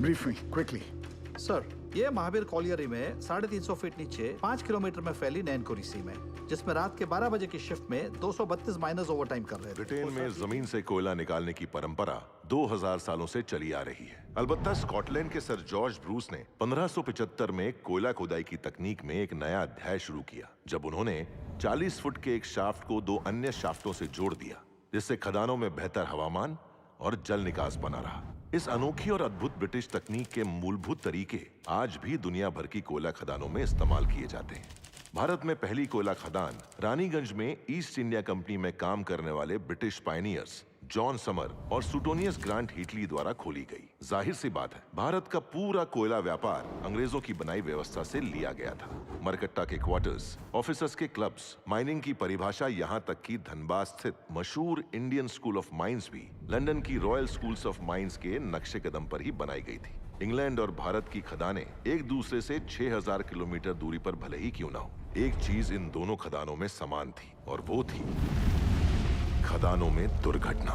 Brief me, quickly. Sir, ये महावीर कॉलियरी में 350 feet नीचे 5 किलोमीटर में फैली नैनकुरी सी में, जिसमें रात के 12 बजे की शिफ्ट में 232 माइनर्स ओवरटाइम कर रहे थे। ब्रिटेन में जमीन से कोयला निकालने की परंपरा 2000 सालों से चली आ रही है। अलबत्ता स्कॉटलैंड के सर जॉर्ज ब्रूस ने 1575 में कोयला खुदाई की तकनीक में एक नया अध्याय शुरू किया, जब उन्होंने 40 फुट के एक शाफ्ट को 2 अन्य शाफ्टों से जोड़ दिया, जिससे खदानों में बेहतर हवामान और जल निकास बना रहा। इस अनोखी और अद्भुत ब्रिटिश तकनीक के मूलभूत तरीके आज भी दुनिया भर की कोयला खदानों में इस्तेमाल किए जाते हैं। भारत में पहली कोयला खदान रानीगंज में ईस्ट इंडिया कंपनी में काम करने वाले ब्रिटिश पायनियर्स जॉन समर और सुटोनियस ग्रांट हीटली द्वारा खोली गई। जाहिर सी बात है, भारत का पूरा कोयला व्यापार अंग्रेजों की बनाई व्यवस्था से लिया गया था। मरकट्टा के क्वार्टर्स, ऑफिसर्स के क्लब्स, माइनिंग की परिभाषा, यहाँ तक कि धनबाद स्थित मशहूर इंडियन स्कूल ऑफ माइंस भी लंदन की रॉयल स्कूल्स ऑफ माइंस के नक्शे कदम पर ही बनाई गई थी। इंग्लैंड और भारत की खदानें एक दूसरे से 6000 किलोमीटर दूरी पर भले ही क्यों ना हो, एक चीज इन दोनों खदानों में समान थी, और वो थी खदानों में दुर्घटना।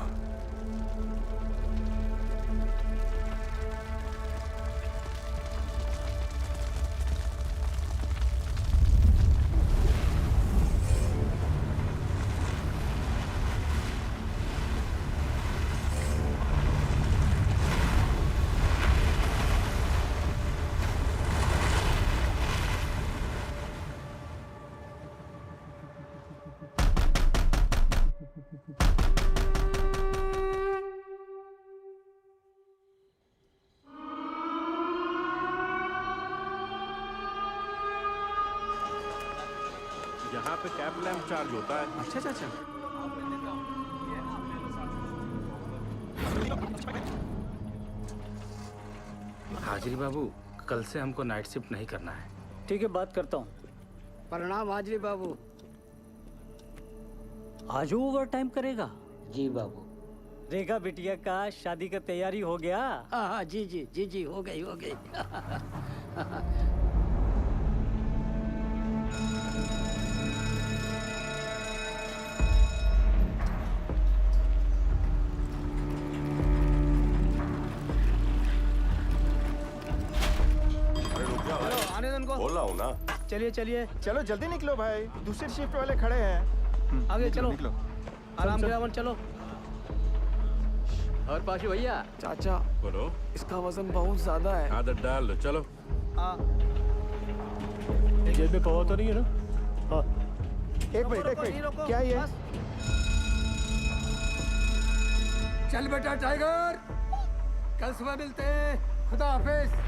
यहाँ पे कैब लैम्प चार्ज होता है। अच्छा अच्छा अच्छा। हाजिरी बाबू, कल से हमको नाइट शिफ्ट नहीं करना है। ठीक है, बात करता हूँ। प्रणाम हाजिरी बाबू। आज वो ओवर टाइम करेगा? जी बाबू। रेखा बिटिया का शादी का तैयारी हो गया? हाँ हाँ जी जी जी जी, हो गई हो गई। आने दो उनको। बोल रहा हूँ ना। चलिए चलिए, चलो जल्दी निकलो भाई, दूसरी शिफ्ट वाले खड़े हैं। आगे चलो, निकलो। आराम से अमन चलो। और पाशु भैया। चाचा, बोलो। इसका वजन बहुत ज्यादा है। आदत डाल लो, चलो। हाँ, जेब में पवा तो नहीं है ना? हाँ। एक मिनट, क्या ये? चल बेटा टाइगर, कल सुबह मिलते हैं। खुदा हाफिज।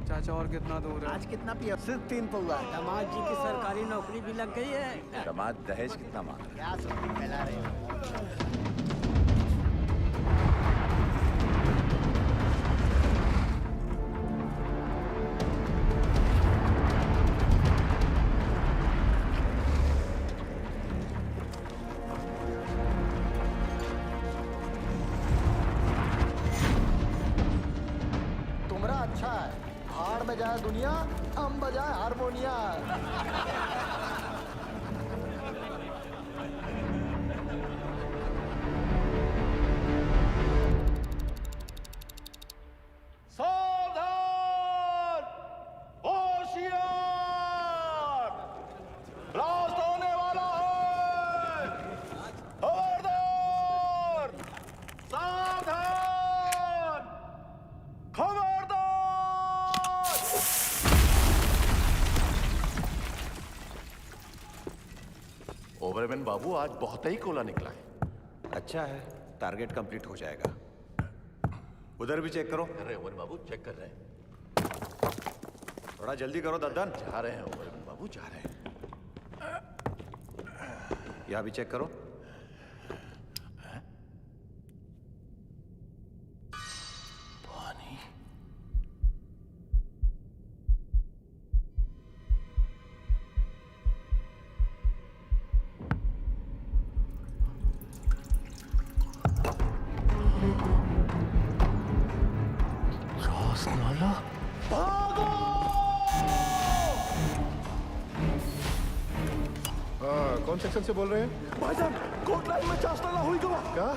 चाचा और कितना दूर है? आज कितना पिया? सिर्फ 3 पौवा। दामाद जी की सरकारी नौकरी भी लग गई है। दामाद दहेज कितना मांग रहा है? क्या सब फैला रहे हो? तुमरा अच्छा है, हार में जाए दुनिया, हम बजाए हारमोनिया। सावधान! होशियार! ब्लास्ट होने वाला है! खबरदार! सावधान! खबरदार! ओवरमैन बाबू आज बहुत ही कोला निकला है। अच्छा है, टारगेट कंप्लीट हो जाएगा। उधर भी चेक करो। कर रहे हैं ओवरमैन बाबू, चेक कर रहे हैं। थोड़ा जल्दी करो दद्दन। जा रहे हैं ओवरमैन बाबू, जा रहे हैं। यहाँ भी चेक करो। पानी। रॉसनाला। कौन सेक्शन से बोल रहे हैं? भाईजान कोट लाइन में चास्ताला हुई गवा। क्या?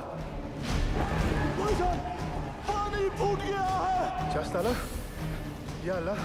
भाईजान पानी फूट गया है। चास्ताला? या अल्लाह।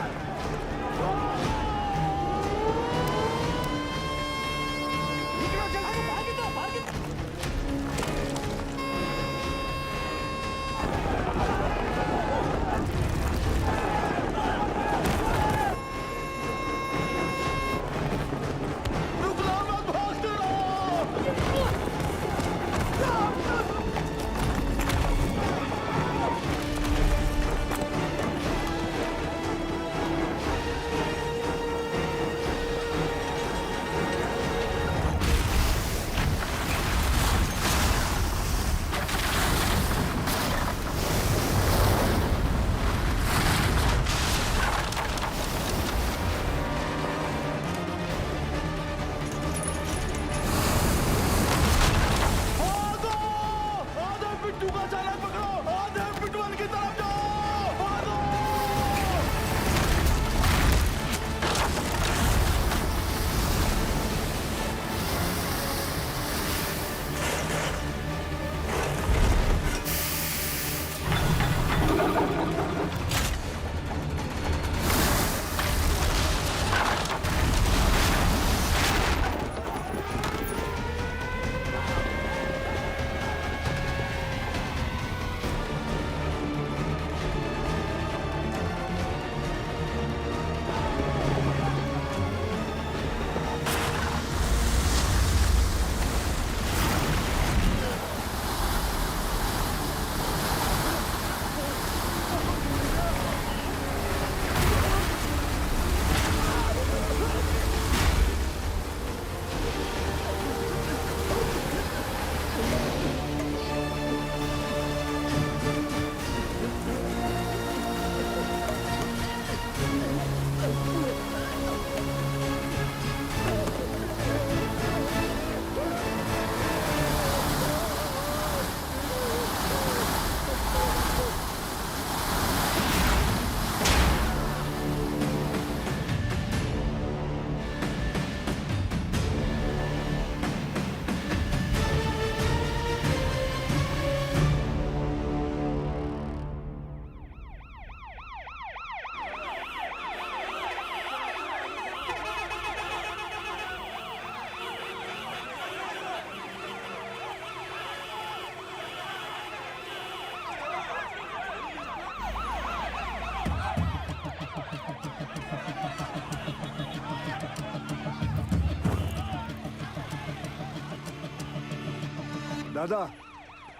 दादा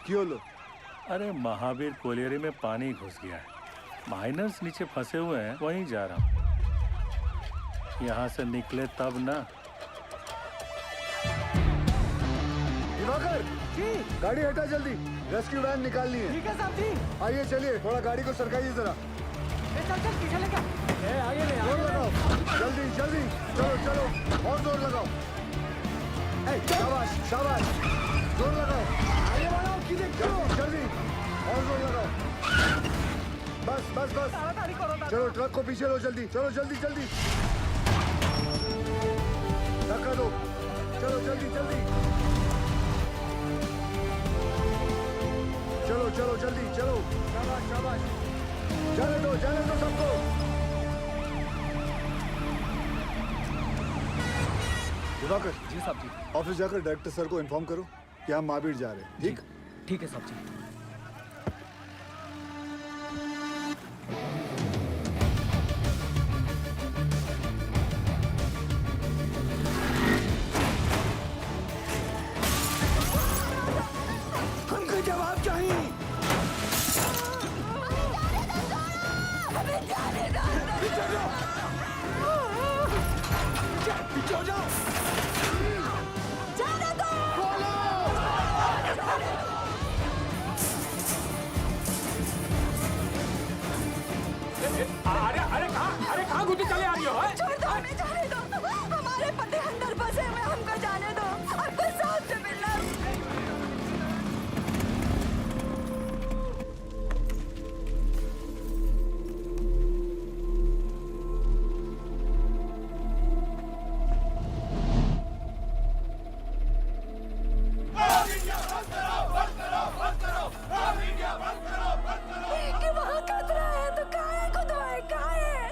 क्यों लो? अरे महावीर कोलियरी में पानी घुस गया है। माइनर्स नीचे फंसे हुए हैं, वहीं जा रहा हूँ। यहाँ से निकले तब ना। दिवाकर जी, गाड़ी हटा जल्दी, रेस्क्यू वैन निकालनी है। ठीक है साहब जी। आइए चलिए, थोड़ा गाड़ी को सरकाइए जरा। चल चल पीछे लेकर। आगे ले जोर लगाओ, जल्दी जल्दी, चलो चलो, और जोर लगाओ। शाबाश शाबाश, जोर लगाओ, आगे बढ़ाओ, जल्दी जल्दी, और जोर लगाओ। बस बस बस, चलो ट्रक को पीछे लो, जल्दी चलो, जल्दी जल्दी, धक्का दो, चलो जल्दी जल्दी, चलो चलो जल्दी चलो, शाबाश शाबाश, जाने दो सबको। दिवाकर जी साहब जी, ऑफिस जाकर डायरेक्टर सर को इन्फॉर्म करो कि हम महावीर जा रहे हैं। ठीक? ठीक है साहब जी। अरे अरे कहाँ घुटी चले आ रही हो? छोड़ दो, हमें जाने दो। हमारे पति अंदर फंसे हुए, हमको जाने दो। हमको साहब से मिलना। कि वहाँ खतरा है तो कहाँ है खुद भाई, कहाँ है?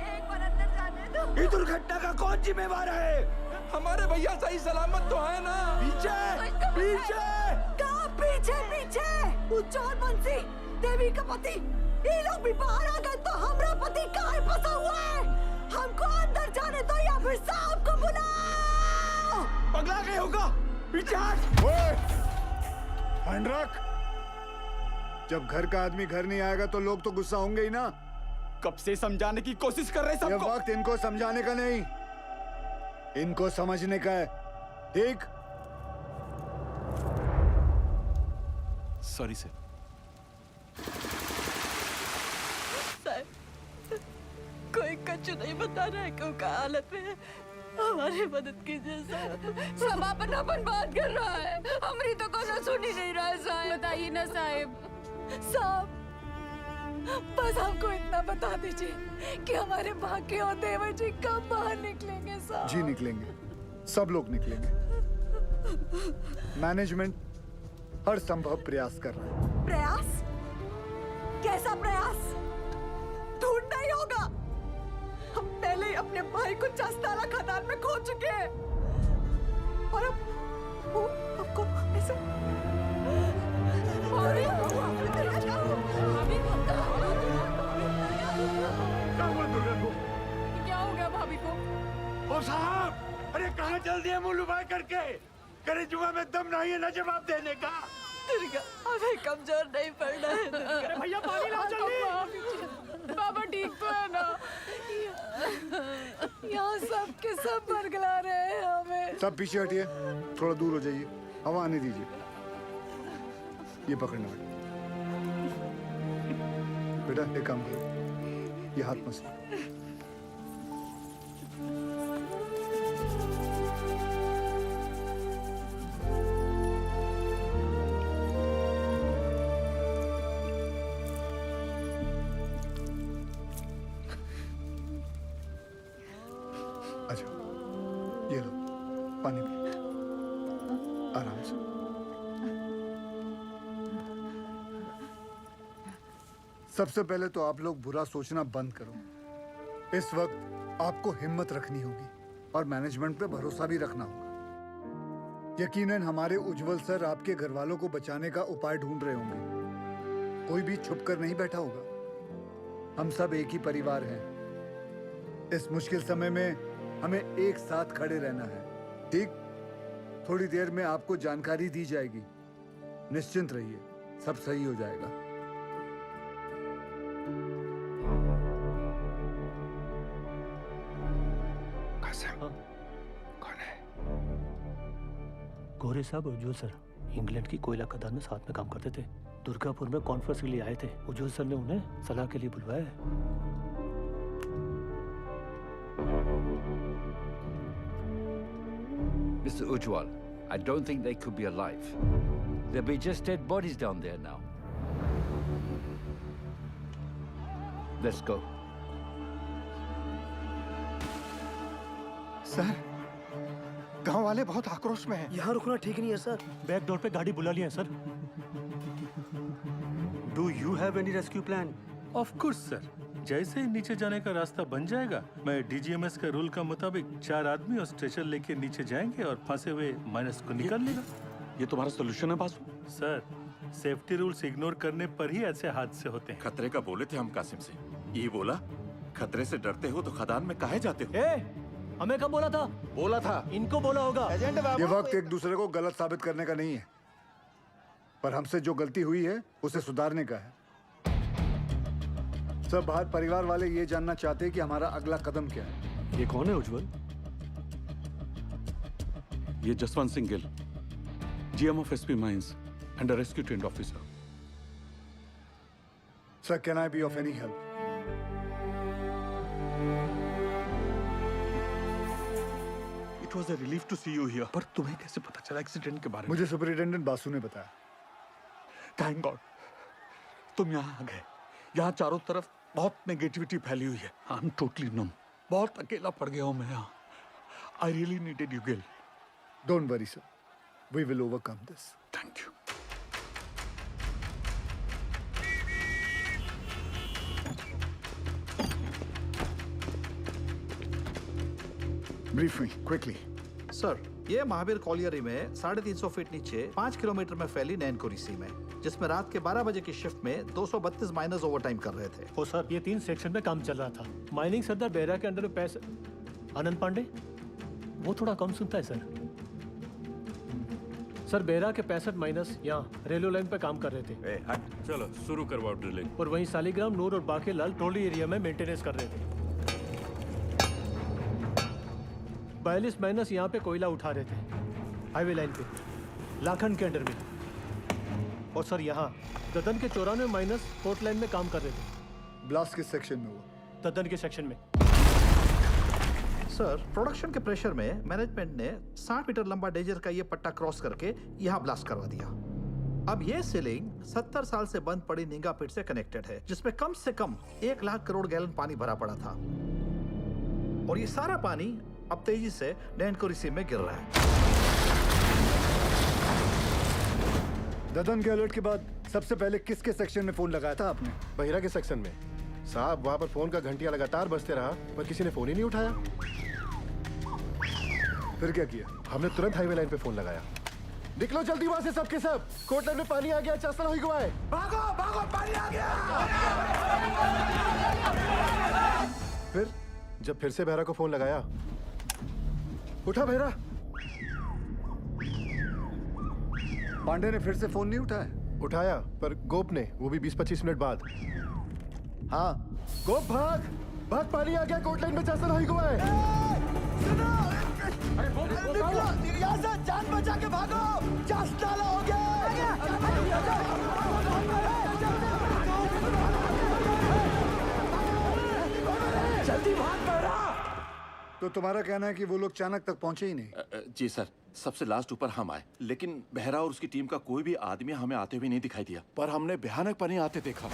एक बार अंदर जाने दो। ये दुर्घटना का कौन जिम्मेवार है? हमारे भैया सही सलामत तो है ना? पीछे पीछे कहाँ पीछे पीछे? वो चोर बंसी, देवी का पति, ये लोग भी बाहर आ गए तो हमारा पति कहाँ फंसा हुआ है? हमको अंदर जाने दो या फिर साहब को बुलाओ। पगला गए होगा। पीछे हट। हैंड रख। जब घर का आदमी घर नहीं आएगा तो लोग तो गुस्सा होंगे ही ना। कब से समझाने की कोशिश कर रहे ये सबको। वक्त इनको समझाने का नहीं, इनको समझने का है। ठीक? Sorry sir. कोई कच्चू नहीं बता रहा है क्यों का हालत में है। हमारी मदद कीजिए साहब। समापनापन बात कर रहा है, हमारी तो कोई सुन ही नहीं रहा है साहब। बताइए ना साहब। साहब बस हमको इतना बता दीजिए कि हमारे भाग्य और देवर जी कब बाहर निकलेंगे साहब। जी निकलेंगे, सब लोग निकलेंगे। मैनेजमेंट हर संभव प्रयास कर रहा है। प्रयास? कैसा प्रयास? ढूंढना ही होगा। हम पहले ही अपने भाई को चस्तारा खदान में खो चुके हैं और अब वो आपको ऐसे क्या हो गया भाभी को? ओ साहब, अरे कहाँ चल दिए मुंह लुभाए करके? करे जुआ में दम नहीं है ना जवाब देने का। दुर्गा, हमें कमजोर नहीं पड़ना है दुर्गा। भैया पानी लाओ जल्दी। बाबा ठीक तो है ना? यहाँ सब के सब बरगला रहे हैं हमें। सब पीछे हटिए, थोड़ा दूर हो जाइए, हवा आने दीजिए। ये पकड़ना बेटा, एक काम करो, ये हाथ मसलो। अच्छा, ये लो पानी पिए, आराम से। सबसे पहले तो आप लोग बुरा सोचना बंद करो। इस वक्त आपको हिम्मत रखनी होगी और मैनेजमेंट पे भरोसा भी रखना होगा। यकीनन हमारे उज्जवल सर आपके घर वालों को बचाने का उपाय ढूंढ रहे होंगे। कोई भी छुप कर नहीं बैठा होगा। हम सब एक ही परिवार हैं। इस मुश्किल समय में हमें एक साथ खड़े रहना है। ठीक? थोड़ी देर में आपको जानकारी दी जाएगी। निश्चिंत रहिए, सब सही हो जाएगा। कौन है? गोरे साहब उज्जवल सर इंग्लैंड की कोयला खदान में साथ में काम करते थे। दुर्गापुर में कॉन्फ्रेंस के लिए आए थे। उज्जवल सर ने उन्हें सलाह के लिए बुलवाया है। Mr. Ujwal, I don't think they could be alive. There'll be just dead bodies down there now. Let's go. Sir, गांव वाले बहुत आक्रोश में हैं। यहाँ रुकना ठीक नहीं है सर। बैक डोर पे गाड़ी बुला लिया है sir. Do you have any rescue plan? Of course sir. जैसे ही नीचे जाने का रास्ता बन जाएगा, मैं डीजीएमएस के रूल का मुताबिक 4 आदमी और स्ट्रेचर लेके नीचे जाएंगे और फंसे हुए माइनस को निकाल लेगा। ये तुम्हारा सोल्यूशन है Basu? Sir, safety rules ignore करने पर ही ऐसे हादसे होते हैं। खतरे का बोले थे हम कासिम से। ये बोला, खतरे से डरते हो तो खदान में काहे जाते हो? हमें कब बोला था? बोला था। इनको बोला होगा। ये वक्त एक दूसरे को गलत साबित करने का नहीं है, पर हमसे जो गलती हुई है उसे सुधारने का है। सब बाहर परिवार वाले ये जानना चाहते हैं कि हमारा अगला कदम क्या है। ये कौन है उज्जवल? ये Jaswant Singh Gill, GM of SP mines and rescue trained officer. Sir, can I be of any help? It was a relief to see you here. पर तुम्हें कैसे पता चला एक्सीडेंट के बारे में? मुझे सुपरिटेंडेंट बासु ने बताया। थैंक गॉड तुम यहाँ आ गए। यहाँ चारों तरफ बहुत नेगेटिविटी फैली हुई है। I am totally numb. बहुत अकेला पड़ गया हूँ मैं यहाँ। I really needed you Gill. Don't worry sir, we will overcome this. Thank you. Brief me quickly. Sir, ये महावीर कॉलियरी में 350 फीट नीचे 5 किलोमीटर में फैली नैनकुरी सीम है, जिसमें रात के 12 बजे की शिफ्ट में 232 माइनर्स ओवरटाइम कर रहे थे। ओ सर, ये 3 सेक्शन में काम चल रहा था। माइनिंग सरदार बेहरा के अंडर में पैसे आनंद पांडे वो थोड़ा कम सुनता है सर बेहरा के 65 माइनस यहाँ रेलवे लाइन पे काम कर रहे थे। चलो शुरू करवाओ ड्रिलिंग। और वहीं सालीग्राम, नूर और बाकी लाल ट्रोली एरिया में मेंटेनेंस कर रहे थे। 42 माइनस यहाँ पे कोयला उठा रहे थे हाईवे लाइन पे लाखन के अंडर में। और सर यहाँ ददन के 94 माइनस पोर्ट लाइन में काम कर रहे थे। ब्लास्ट किस सेक्शन में हुआ? ददन के सेक्शन में। सर, प्रोडक्शन के प्रेशर में मैनेजमेंट ने 60 मीटर लंबा डेजर का ये पट्टा क्रॉस करके यहाँ ब्लास्ट करवा दिया। अब ये सीलिंग 70 साल से बंद पड़ी नींगा पिट से कनेक्टेड है, जिसमें कम से कम 1 लाख करोड़ गैलन पानी भरा पड़ा था। और ये सारा पानी अब तेजी से नैनकुरी सीम में गिर रहा है। ददन के अलर्ट के बाद सबसे पहले किसके सेक्शन में फोन लगाया था आपने? बहिरा के सेक्शन में। साहब, वहाँ पर फोन का घंटियां लगातार बजते रहा, पर किसी ने फोन ही नहीं उठाया। फिर क्या किया? हमने तुरंत हाईवे लाइन पे फोन लगाया। निकलो जल्दी वहाँ से सब के सब। कोर्ट लाइन में पानी आ गया, चासल हुई गुआ है। भागो भागो, पानी आ गया। फिर जब फिर से बहरा को फोन लगाया, उठा बहरा। पांडे ने फिर से फोन नहीं उठाया? उठाया, पर गोप ने, वो भी 20-25 मिनट बाद। हाँ, गोप भाग भाग, पानी आ गया, कोर्ट लाइन में चासल हुई गुआ है। यहाँ से जान बचा के भागो, चास्ताला हो गया। जल्दी भाग बहरा। तो तुम्हारा कहना है कि वो लोग चाणक तक पहुंचे ही नहीं? जी सर, सबसे लास्ट ऊपर हम आए, लेकिन बहरा और उसकी टीम का कोई भी आदमी हमें आते हुए नहीं दिखाई दिया। पर हमने भयानक पानी आते देखा।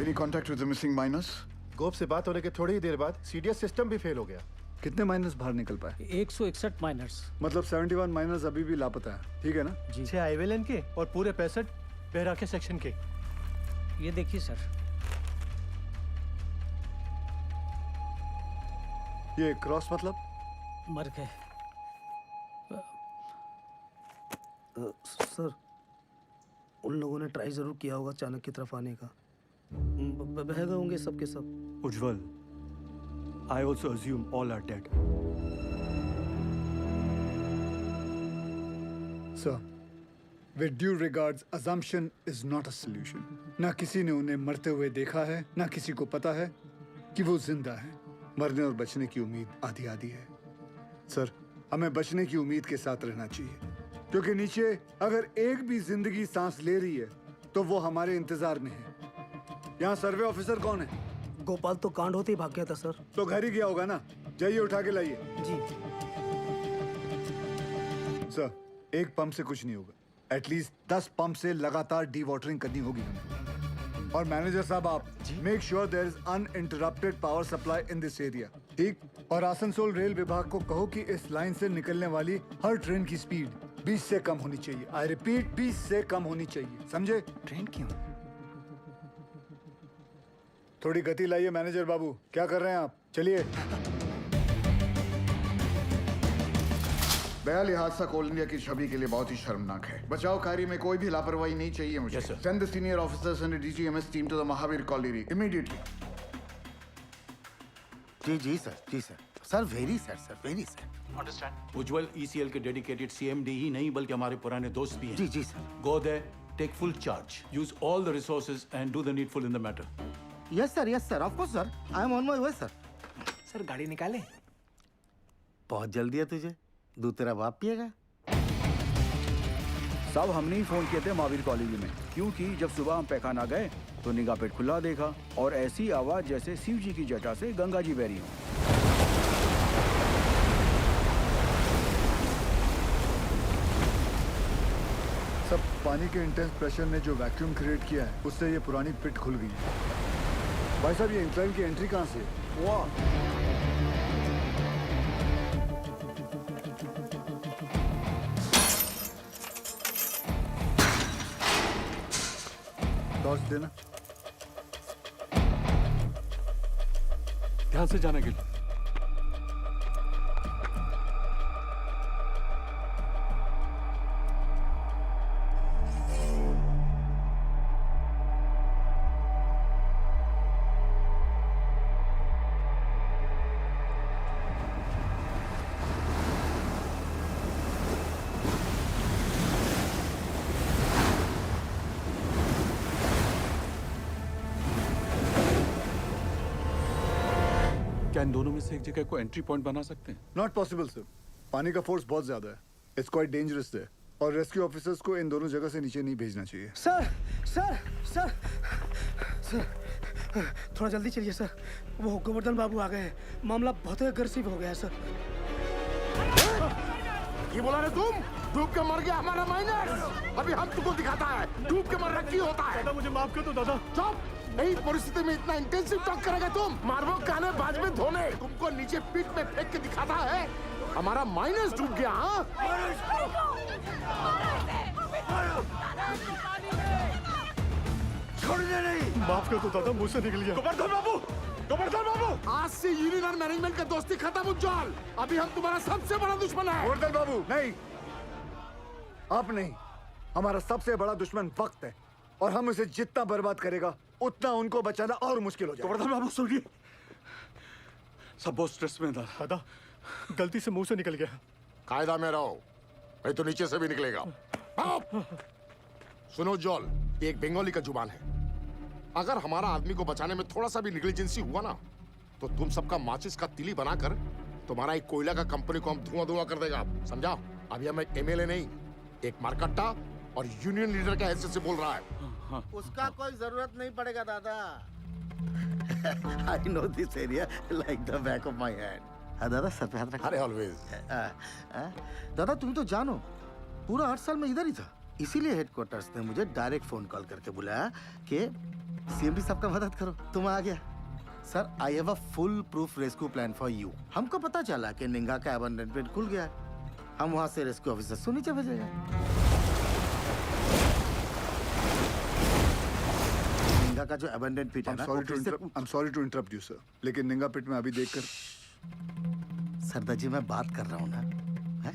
Any contact with the missing miners? गोप से बात होने के थोड़ी ही देर बाद सीडीएस सिस्टम भी फेल हो गया। कितने माइनर्स बाहर निकल पाए? 161 माइनर्स। मतलब 71 माइनर्स अभी भी लापता है, ठीक है ना? जी। 6 हाईवे लाइन के और पूरे 65 बेहरा के सेक्शन के। ये देखिए सर। ये क्रॉस मतलब? मर गए। सर, उन लोगों ने ट्राई जरूर किया होगा चाणक की तरफ आने का। बह गए होंगे सबके सब। उज्जवल, I also assume all are dead. Sir, with due regards, assumption is not a solution. ना किसी ने उन्हें मरते हुए देखा है, ना किसी को पता है कि वो जिंदा है। मरने और बचने की उम्मीद आधी आधी है। सर, हमें बचने की उम्मीद के साथ रहना चाहिए, क्योंकि नीचे अगर एक भी जिंदगी सांस ले रही है तो वो हमारे इंतजार में है। यहाँ सर्वे ऑफिसर कौन है? गोपाल तो कांड होते ही भाग गया था सर। तो घर ही गया होगा ना? जाइए उठा के लाइए। जी। सर, एक पंप से कुछ नहीं होगा। एटलीस्ट 10 पंप से लगातार डी वाटरिंग करनी होगी हमें। और मैनेजर साहब, आप make sure there is uninterrupted power supply in this area, ठीक? और आसनसोल रेल विभाग को कहो कि इस लाइन से निकलने वाली हर ट्रेन की स्पीड 20 से कम होनी चाहिए। आई रिपीट, 20 से कम होनी चाहिए, समझे? ट्रेन क्यों? थोड़ी गति लाइए मैनेजर बाबू। क्या कर रहे हैं आप? चलिए। बयाली हादसा कोल इंडिया की छवि के लिए बहुत ही शर्मनाक है। बचाव कार्य में कोई भी लापरवाही नहीं चाहिए मुझे। Send the senior officers and DGMS team to the Mahavir colony immediately. जी सर, जी sir. Sir, very sir. Understand. Ujjwal ECL के डेडिकेटेड सीएमडी ही नहीं बल्कि हमारे पुराने दोस्त भी हैं। जी सर। Go there, take full charge. Use all the resources and do the needful in the matter. Yes sir of course sir I am on my way sir. Sir गाड़ी निकाले। बहुत जल्दी है तुझे, दूध तेरा बाप पिएगा। साहब हमने ही फोन किए थे महावीर कॉलेज में, क्योंकि जब सुबह हम पैखाना गए तो निगाह पेट खुला देखा और ऐसी आवाज जैसे शिव जी की जटा से गंगा जी बह रही हो। सब पानी के इंटेंस प्रेशर ने जो वैक्यूम क्रिएट किया है उससे ये पुरानी पिट खुल गई है। भाई साहब ये इंक्लाइन की एंट्री कहाँ से है? वाह, टॉर्च देना। ध्यान से जाना गिल। क्या इन दोनों में से एक जगह को एंट्री पॉइंट बना सकते हैं? नॉट पॉसिबल सर, पानी का फोर्स बहुत ज्यादा है। इट्स क्वाइट डेंजरस है और रेस्क्यू ऑफिसर्स को इन दोनों जगह से नीचे नहीं भेजना चाहिए। सर सर सर सर थोड़ा जल्दी चलिए सर, वो गोवर्धन बाबू आ गए हैं, मामला बहुत अग्रेसिव हो गया है सर। ये बोला रे तुम, डूब के मर गया हमारा माइनर। अभी हम तुमको दिखाता है डूब के मरना क्यों होता है। दादा मुझे माफ कर दो दादा। चुप, यही परिस्थिति में इतना इंटेंसिव टॉक करेगा तुम? मारबो काने बाज में धोने, तुमको नीचे पीठ में फेंक के दिखाता है हमारा माइनस डूब गया। हाँ छोड़ने नहीं। माफ कर दो दादा, मुझसे निकल गया। गोवर्धन बाबू, गोवर्धन बाबू, आज से यूनियन और मैनेजमेंट का दोस्ती खत्म उज्जवल। अभी हम तुम्हारा सबसे बड़ा दुश्मन है। गोवर्धन बाबू नहीं, आप नहीं, हमारा सबसे बड़ा दुश्मन वक्त है और हम उसे जितना बर्बाद करेगा उतना उनको बचाना और मुश्किल हो जाएगा। गोवर्धन बाबू सुनिए, सब बहुत स्ट्रेस में था। दादा गलती से मुंह से निकल गया। कायदा में रहो, नहीं तो नीचे से भी निकलेगा। सुनो जॉल, ये एक बंगाली का जुबान है। अगर हमारा आदमी को बचाने में थोड़ा सा भी निग्लिजेंसी हुआ ना, तो तुम सबका माचिस का तिली बनाकर तुम्हारा एक कोयला का कंपनी को हम धुआं धुआं कर देगा, समझा? अभी हम एक एमएलए नहीं, एक मारकट्टा और यूनियन लीडर का हैसियत से बोल रहा है। उसका कोई जरूरत नहीं पड़ेगा दादा। I know this area like the back of my hand. हाँ दादा, सर पे हाथ रखो। अरे ऑलवेज। दादा तुम तो जानो, पूरा 8 साल में इधर ही था, इसीलिए हेडक्वार्टर्स ने मुझे डायरेक्ट फोन कॉल करके बुलाया कि सीएमडी साहब का मदद करो। तुम आ गया sir. I have a full proof rescue plan for you. हमको पता चला कि निंगा का अबंडनमेंट खुल गया है, हम वहां से रेस्क्यू ऑफिसर को नीचे भेजेगा। निंगा का जो अबंडन पिट है ना, I'm sorry to interrupt you, sir. लेकिन निंगा पिट में अभी देखकर सरदार जी मैं बात कर रहा हूँ ना, है?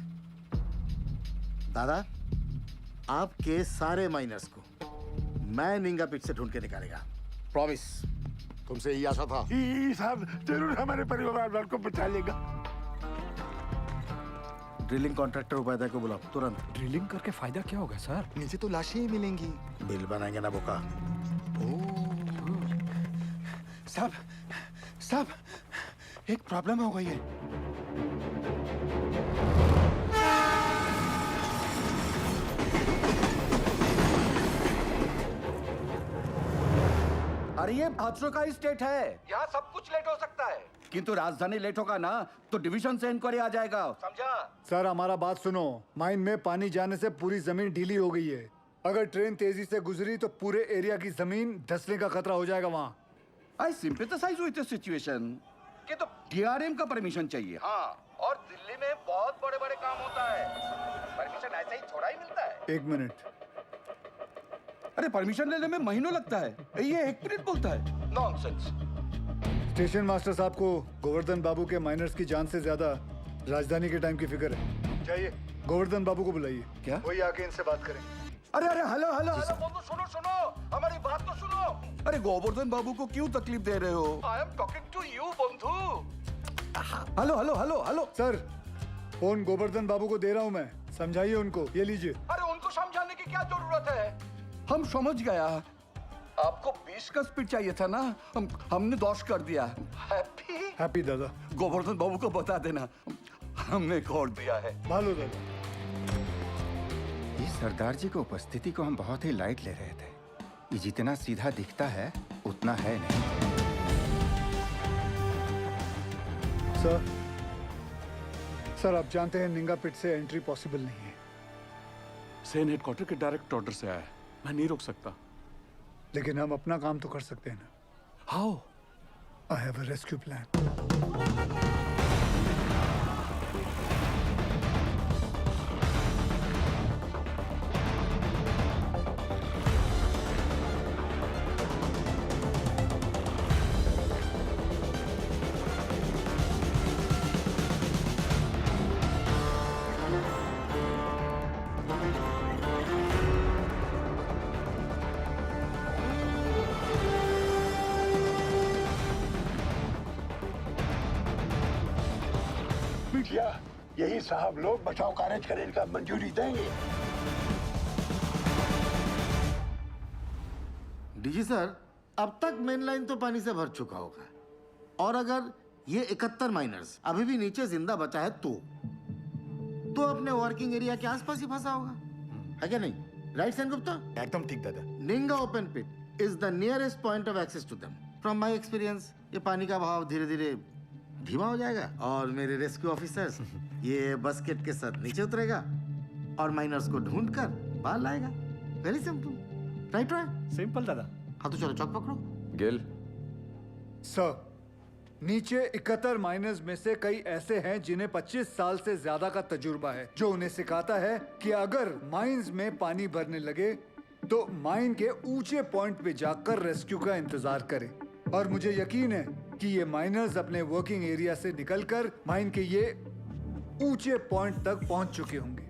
दादा आपके सारे माइनर्स को मैं निंगा पिट से ढूंढ के निकालेगा, प्रॉमिस। तुमसे यही आशा था। साहब जरूर हमारे परिवार वालों को बचा लेगा। ड्रिलिंग कॉन्ट्रैक्टर उपाध्याय को बुलाओ तुरंत। ड्रिलिंग करके फायदा क्या होगा सर? नीचे तो लाशें ही मिलेंगी। बिल बनाएंगे ना बोका। साहब साहब एक प्रॉब्लम हो गई है। अरे ये हादसों का स्टेट है, यहाँ सब कुछ लेट हो सकता है, किंतु राजधानी लेट होगा ना तो डिवीजन से इंक्वायरी आ जाएगा, समझा? सर हमारा बात सुनो, माइन में पानी जाने से पूरी जमीन ढीली हो गई है। अगर ट्रेन तेजी से गुजरी तो पूरे एरिया की जमीन धंसने का खतरा हो जाएगा वहाँ। आई सिंपैथाइज विद द सिचुएशन कि तो डीआरएम का परमिशन चाहिए। हाँ, और दिल्ली में बहुत बड़े बड़े काम होता है, परमिशन ऐसे ही थोड़ा ही मिलता है। 1 मिनट। अरे परमिशन लेने में महीनों लगता है, ये 1 मिनट बोलता है, नॉनसेंस। स्टेशन मास्टर साहब को गोवर्धन बाबू के माइनर्स की जान से ज्यादा राजधानी के टाइम की फिक्र है। चाहिए गोवर्धन बाबू को बुलाइए। क्या? वही आके इनसे बात करें। अरे अरे हेलो हेलो हेलो बंधु, सुनो सुनो, हमारी बात तो सुनो। अरे गोवर्धन बाबू को क्यों तकलीफ दे रहे हो? I am talking to you बंधु। Hello hello hello hello sir, phone Govardhan Babu को दे रहा हूँ मैं, समझाइए उनको। ये लीजिए। अरे उनको समझाने की क्या जरूरत है? हम समझ गया। आपको 20 का स्पीड चाहिए था ना, हमने 10 कर दिया। हैप्पी हैप्पी दादा। गोवर्धन बाबू को बता देना हमने खोल दिया है। भालो दादा। इस सरदार जी की उपस्थिति को हम बहुत ही लाइट ले रहे थे। ये जितना सीधा दिखता है उतना है नहीं। सर आप जानते हैं निंगा पिट से एंट्री पॉसिबल नहीं है। सेन हेडक्वार्टर के डायरेक्ट ऑर्डर से आया है, मैं नहीं रोक सकता। लेकिन हम अपना काम तो कर सकते हैं ना। How? I have a rescue plan. यही साहब लोग बचाव कार्य करने का मंजूरी देंगे। डीजी सर, अब तक मेन लाइन तो पानी से भर चुका होगा, और अगर ये 71 माइनर्स अभी भी नीचे जिंदा बचा है तो अपने वर्किंग एरिया के आसपास ही फंसा होगा, है क्या नहीं? राइट सेन गुप्ता? एकदम ठीक दादा। Ninga open pit is the nearest point of access to them. From my experience ये पानी का बहाव धीरे धीरे धीमा हो जाएगा और मेरे रेस्क्यू ऑफिसर्स ये बस्केट के साथ नीचे उतरेगा और माइनर्स को ढूंढकर बाहर लाएगा। Very simple, right? सिंपल दादा। हाँ तो चलो चौक पकड़ो। गिल सर, नीचे 71 माइनर्स में से कई ऐसे हैं जिन्हें 25 साल से ज्यादा का तजुर्बा है, जो उन्हें सिखाता है कि अगर माइंस में पानी भरने लगे तो माइन के ऊंचे पॉइंट पे जाकर रेस्क्यू का इंतजार करें। और मुझे यकीन है कि ये माइनर्स अपने वर्किंग एरिया से निकलकर माइन के ये ऊंचे पॉइंट तक पहुंच चुके होंगे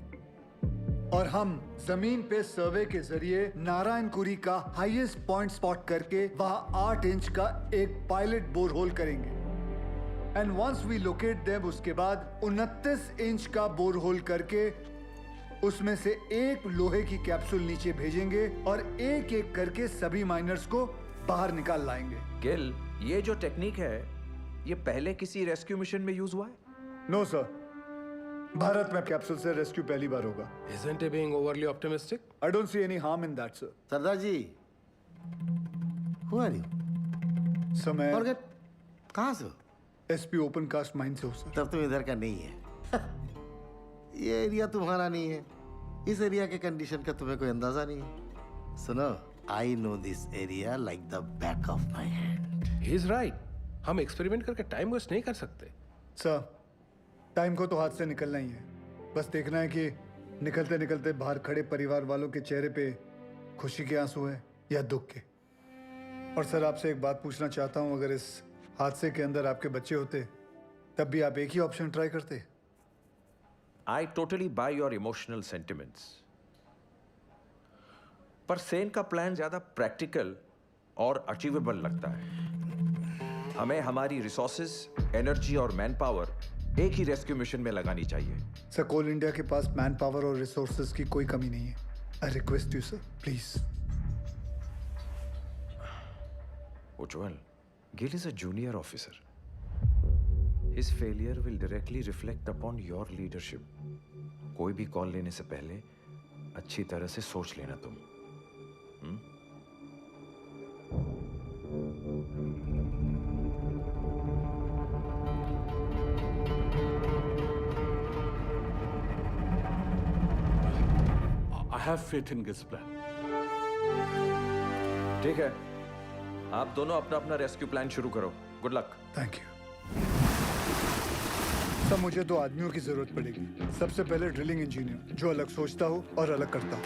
और हम जमीन पे सर्वे के जरिए नारायणपुरी का हाईएस्ट पॉइंट स्पॉट करके वहां 8 इंच का एक पायलट बोरहोल करेंगे। And once we locate them, उसके बाद 29 इंच का बोरहोल करके उसमें से एक लोहे की कैप्सूल नीचे भेजेंगे और एक एक करके सभी माइनर्स को बाहर निकाल लाएंगे। गिल, ये जो टेक्निक है ये पहले किसी रेस्क्यू मिशन में यूज हुआ है? नो सर, भारत में कैप्सूल से रेस्क्यू पहली बार होगा। Isn't he being overly optimistic? I don't see any harm in that, sir. Sardar ji, who are you? Sir मैं Forget, कहाँ से? एसपी ओपन कास्ट माइन से हूँ सर। तब तुम इधर का नहीं है। ये एरिया तुम्हारा नहीं है। इस एरिया के कंडीशन का तुम्हें कोई अंदाजा नहीं है। सुनो, I know this area like the back of my hand. He's right. हम एक्सपेरिमेंट करके टाइम वेस्ट नहीं कर सकते। सर, टाइम को तो हाथ से निकलना ही है। बस देखना है कि निकलते निकलते बाहर खड़े परिवार वालों के चेहरे पे खुशी के आंसू है या दुख के। और सर आपसे एक बात पूछना चाहता हूँ, अगर इस हादसे के अंदर आपके बच्चे होते तब भी आप एक ही ऑप्शन ट्राई करते? I totally buy your emotional sentiments. पर सेन का प्लान ज्यादा प्रैक्टिकल और अचीवेबल लगता है। हमें हमारी रिसोर्सेज, एनर्जी और मैन पावर एक ही रेस्क्यू मिशन में लगानी चाहिए। सर, कोल इंडिया के पास मैन पावर और रिसोर्सेज की कोई कमी नहीं है। I request you sir, please. Ujjwal, Gill is a junior officer. His failure will directly reflect upon your leadership. कोई भी कॉल लेने से पहले अच्छी तरह से सोच लेना तुम। I have faith in Gil's plan. ठीक है, आप दोनों अपना अपना रेस्क्यू प्लान शुरू करो। Good luck. Thank you. सब मुझे 2 आदमियों की जरूरत पड़ेगी। सबसे पहले ड्रिलिंग इंजीनियर, जो अलग सोचता हो और अलग करता हो।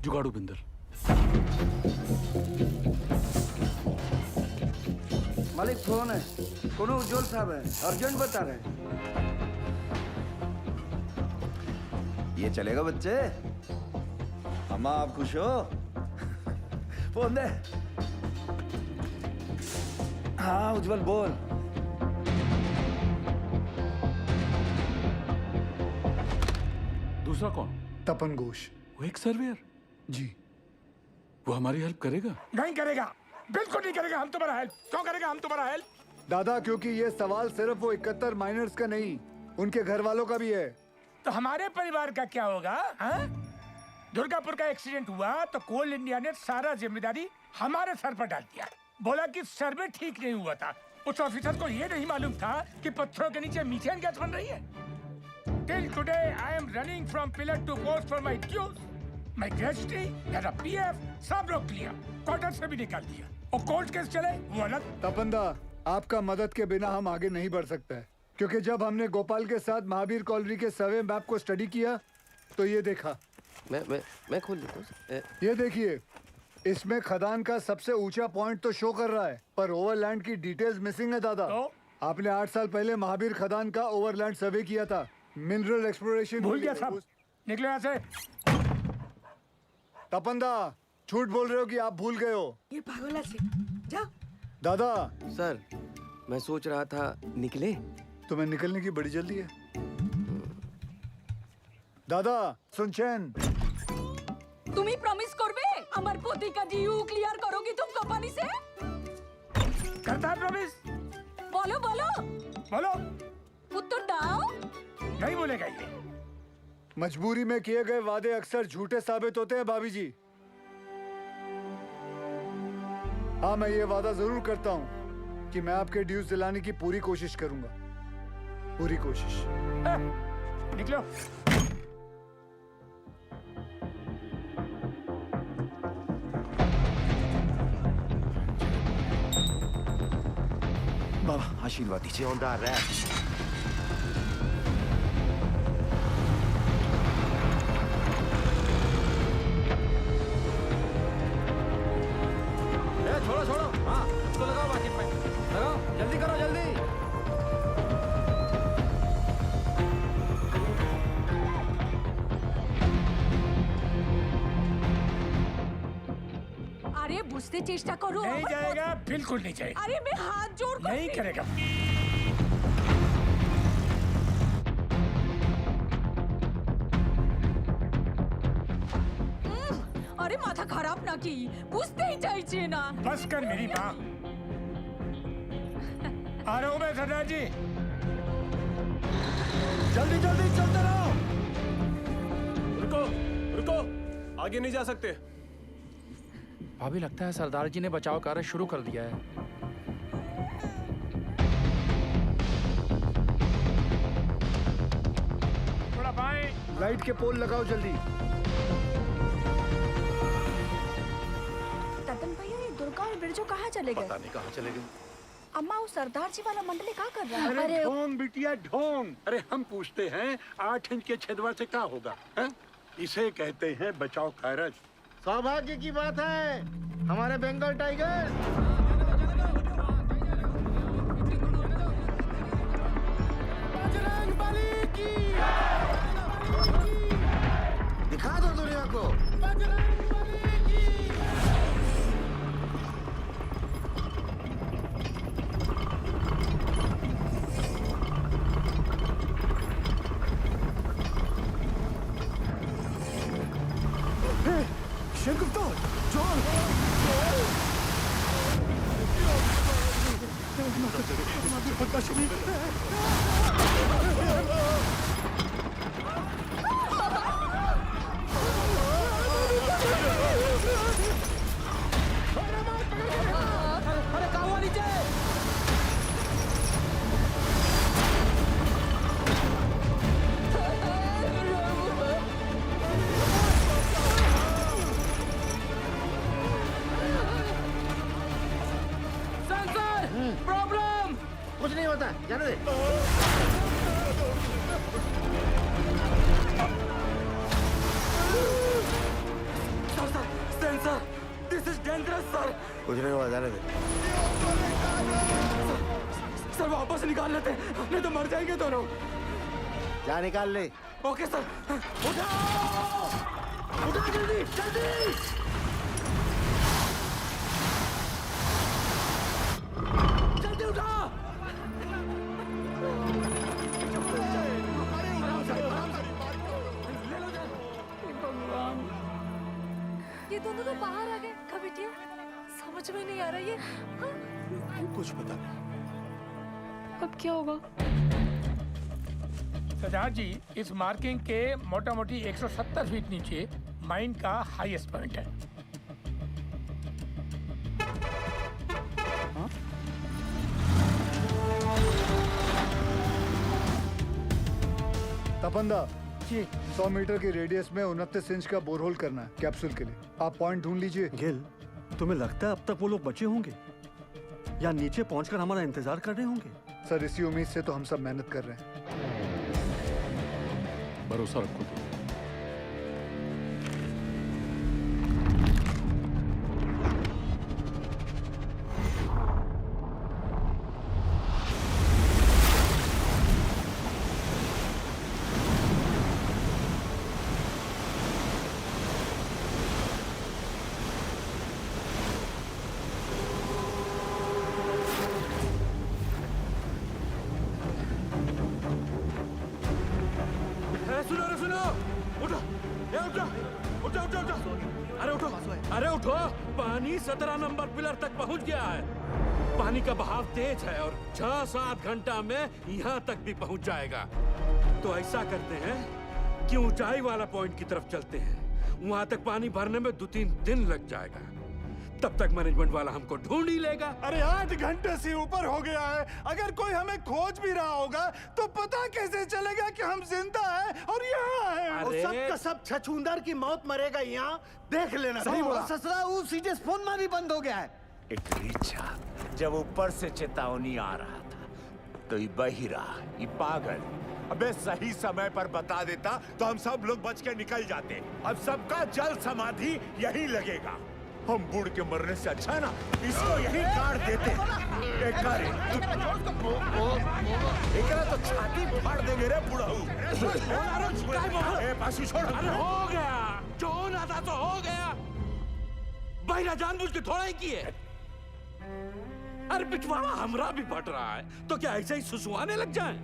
जुगाड़ू बिंदर। मालिक फोन है, कोनो उज्जवल साहब है, अर्जेंट बता रहे। ये चलेगा बच्चे? अम्मा आप खुश हो? फोन दे। हाँ उज्जवल बोल। दूसरा कौन? तपन घोष। वो एक सर्वेयर। जी। वो हमारी हेल्प करेगा? नहीं करेगा, बिल्कुल नहीं करेगा। हम तुम्हारा हेल्प क्यों करेगा? हम तुम्हारा हेल्प दादा, क्योंकि ये सवाल सिर्फ वो 71 माइनर्स का नहीं, उनके घर वालों का भी है। तो हमारे परिवार का क्या होगा? हाँ? दुर्गापुर का एक्सीडेंट हुआ तो कोल इंडिया ने सारा जिम्मेदारी हमारे सर पर डाल दिया। बोला कि सर्वे ठीक नहीं हुआ था। उस ऑफिसर को ये नहीं मालूम था कि पत्थरों के नीचे मीथेन गैस बन रही है। Till today I am running from pillar to post for my dues. My gratuity, मेरा PF सब रोक लिया, क्वार्टर से भी निकाल दिया। और कोर्ट केस चले वो अलग। तपंदा, आपका मदद के बिना हम आगे नहीं बढ़ सकते हैं, क्योंकि जब हमने गोपाल के साथ महावीर कॉलोनी के सर्वे मैप को स्टडी किया तो ये देखा। मैं खोल देता हूँ। ये देखिए, इसमें खदान का सबसे ऊंचा पॉइंट तो शो कर रहा है, पर ओवरलैंड की डिटेल्स मिसिंग है दादा। आपने 8 साल पहले महावीर खदान का ओवरलैंड सर्वे किया था। मिनरल एक्सप्लोरेशन भूल गया साहब। निकलो यहाँ से। तपंदा, झूठ बोल रहे हो कि आप भूल गए हो? ये पागल से जा। दादा सर, मैं सोच रहा था निकले। तुम्हें निकलने की बड़ी जल्दी है। दादा सुनचैन, তুমি প্রমিস করবে আমার প্রতিকা ডিউ ক্লিয়ার করোगी तुम कंपनी से? करता है प्रॉमिस। बोलो बोलो बोलो। उत्तर दाओ। नहीं बोलेगा ये। मजबूरी में किए गए वादे अक्सर झूठे साबित होते हैं भाभी जी। हाँ, मैं ये वादा जरूर करता हूँ कि मैं आपके ड्यूज दिलाने की पूरी कोशिश करूंगा, पूरी कोशिश। निकलो। बाबा आशीर्वाद दीजिए। छोड़ो छोड़ो, हाँ इसको लगाओ, बाकी पे लगाओ, जल्दी करो जल्दी। अरे बुझते चेष्टा करो। नहीं जाएगा, बिल्कुल नहीं जाएगा। अरे मैं हाथ जोड़ कर नहीं करेगा। अरे माथा खराब ना की, बुझते ही चाहिए ना। बस कर मेरी माँ। आ रहा हूँ मैं सरदार जी। जल्दी जल्दी चलते रहो। रुको रुको, आगे नहीं जा सकते। भाभी, लगता है सरदार जी ने बचाव कार्य शुरू कर दिया है। थोड़ा बाएं। लाइट के पोल लगाओ जल्दी। ततन भैया, ये दुर्गा और बिरजू कहाँ चले गए? पता नहीं कहाँ चले गए। अम्मा, वो सरदार जी वाला मंडली क्या कर रहा है? अरे ढोंग बिटिया ढोंग। अरे हम पूछते हैं 8 इंच के छेदवा से क्या होगा? है? इसे कहते हैं बचाव कार्य। सौभाग्य की बात है, हमारे बंगाल टाइगर। बजरंगबली की। दिखा दो दुनिया को। बजरंगबली की। शेरगुप्ता, जॉन। अरे कहाँ हुआ नीचे? प्रॉब्लम कुछ नहीं होता, जाने दे। Sensor, this is dangerous sir. कुछ नहीं हुआ, जाने दे। सर वापस निकाल लेते हैं, नहीं तो मर जाएंगे दोनों। जा निकाल ले। Okay sir. उठाओ, उठाओ जल्दी जल्दी। जल्दी उठा। भगवान, ये दोनों तो बाहर आ गए। समझ में नहीं आ रहा ये। कुछ पता नहीं। अब क्या होगा? सरदार जी, इस मार्किंग के मोटा मोटी 170 फीट नीचे माइन का हाईएस्ट पॉइंट है। तपंदा जी 100 मीटर की रेडियस में 29 इंच का बोरहोल करना है कैप्सूल के लिए। आप पॉइंट ढूंढ लीजिए। गिल, तुम्हें लगता है अब तक वो लोग बचे होंगे या नीचे पहुंचकर हमारा इंतजार कर रहे होंगे? सर इसी उम्मीद से तो हम सब मेहनत कर रहे हैं। भरोसा रखो तो। सुनो उठो, उठो उठो उठो उठो, अरे उठो, अरे उठो। पानी 17 नंबर पिलर तक पहुंच गया है। पानी का बहाव तेज है और 6-7 घंटा में यहाँ तक भी पहुंच जाएगा। तो ऐसा करते हैं कि ऊंचाई वाला पॉइंट की तरफ चलते हैं। वहां तक पानी भरने में 2-3 दिन लग जाएगा। तब तक मैनेजमेंट वाला हमको ढूंढ ही लेगा। अरे 8 घंटे से ऊपर हो गया है। अगर कोई हमें खोज भी रहा होगा तो पता कैसे चलेगा कि हम जिंदा हैं और यहाँ हैं? और सब का सब छछूंदर की मौत मरेगा यहाँ, देख लेना। सही बोला। ससुरा वो सीधे फोन में भी बंद हो गया है। इकरीचा जब ऊपर से चेतावनी आ रहा था तो ये बहिरा, ये पागल अबे सही समय पर बता देता तो हम सब लोग बच के निकल जाते। अब सबका जल समाधि यही लगेगा। हम बूढ़ के मरने से अच्छा है ना इसको यही काट देते। एकरा तो छाती फाड़ देंगे रे बुढ़ाऊ। पासी छोड़। अरे हो गया, जो होना था तो हो गया। बहिरा जानबूझ के थोड़ा ही किए। अरे पिछवाड़ा हमरा भी फट रहा है तो क्या ऐसे ही सुसुआने लग जाएं?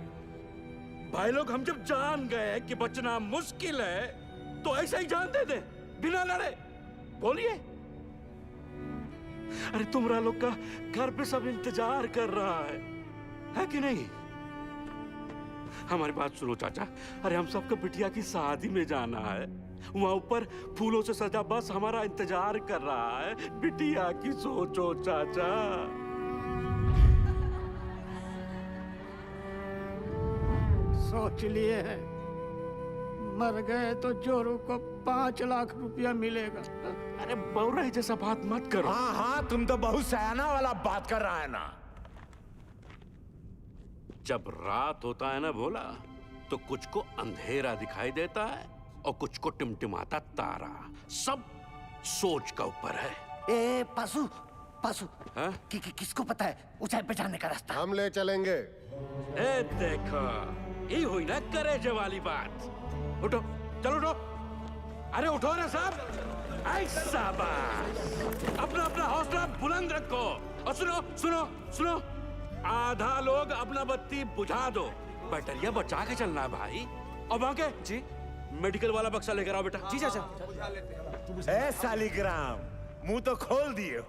भाई लोग हम जब जान गए कि बचना मुश्किल है तो ऐसे ही जान दे दे बिना लड़े। बोलिए। अरे तुमरा लोग का घर पे सब इंतजार कर रहा है कि नहीं? हमारी बात सुनो चाचा। अरे हम सबको बिटिया की शादी में जाना है। वहां ऊपर फूलों से सजा बस हमारा इंतजार कर रहा है। बिटिया की सोचो चाचा। सोच लिए हैं, मर गए तो जोरू को 5 लाख रुपया मिलेगा। अरे बौराई जैसा बात मत करो। हाँ हाँ तुम तो बहुत सयाना वाला बात कर रहा है ना। जब रात होता है ना भोला तो कुछ को अंधेरा दिखाई देता है और कुछ को टिमटिमाता तारा। सब सोच का ऊपर है। ए पासू पासू हाँ? किसको पता है ऊंचाई पे जाने का रास्ता? हम ले चलेंगे। ए देखो ये हुई ना करेजे वाली बात। उठो, चलो उठो। अरे उठो ना साहब। ऐसा बात। अपना अपना हौसला बुलंद रखो। और सुनो सुनो सुनो, आधा लोग अपना बत्ती बुझा दो। बैटरिया बचा के चलना है भाई। और बाके जी मेडिकल वाला बक्सा लेकर आओ बेटा। जी चाचा। ए सालीग्राम मुंह तो खोल दिए हो।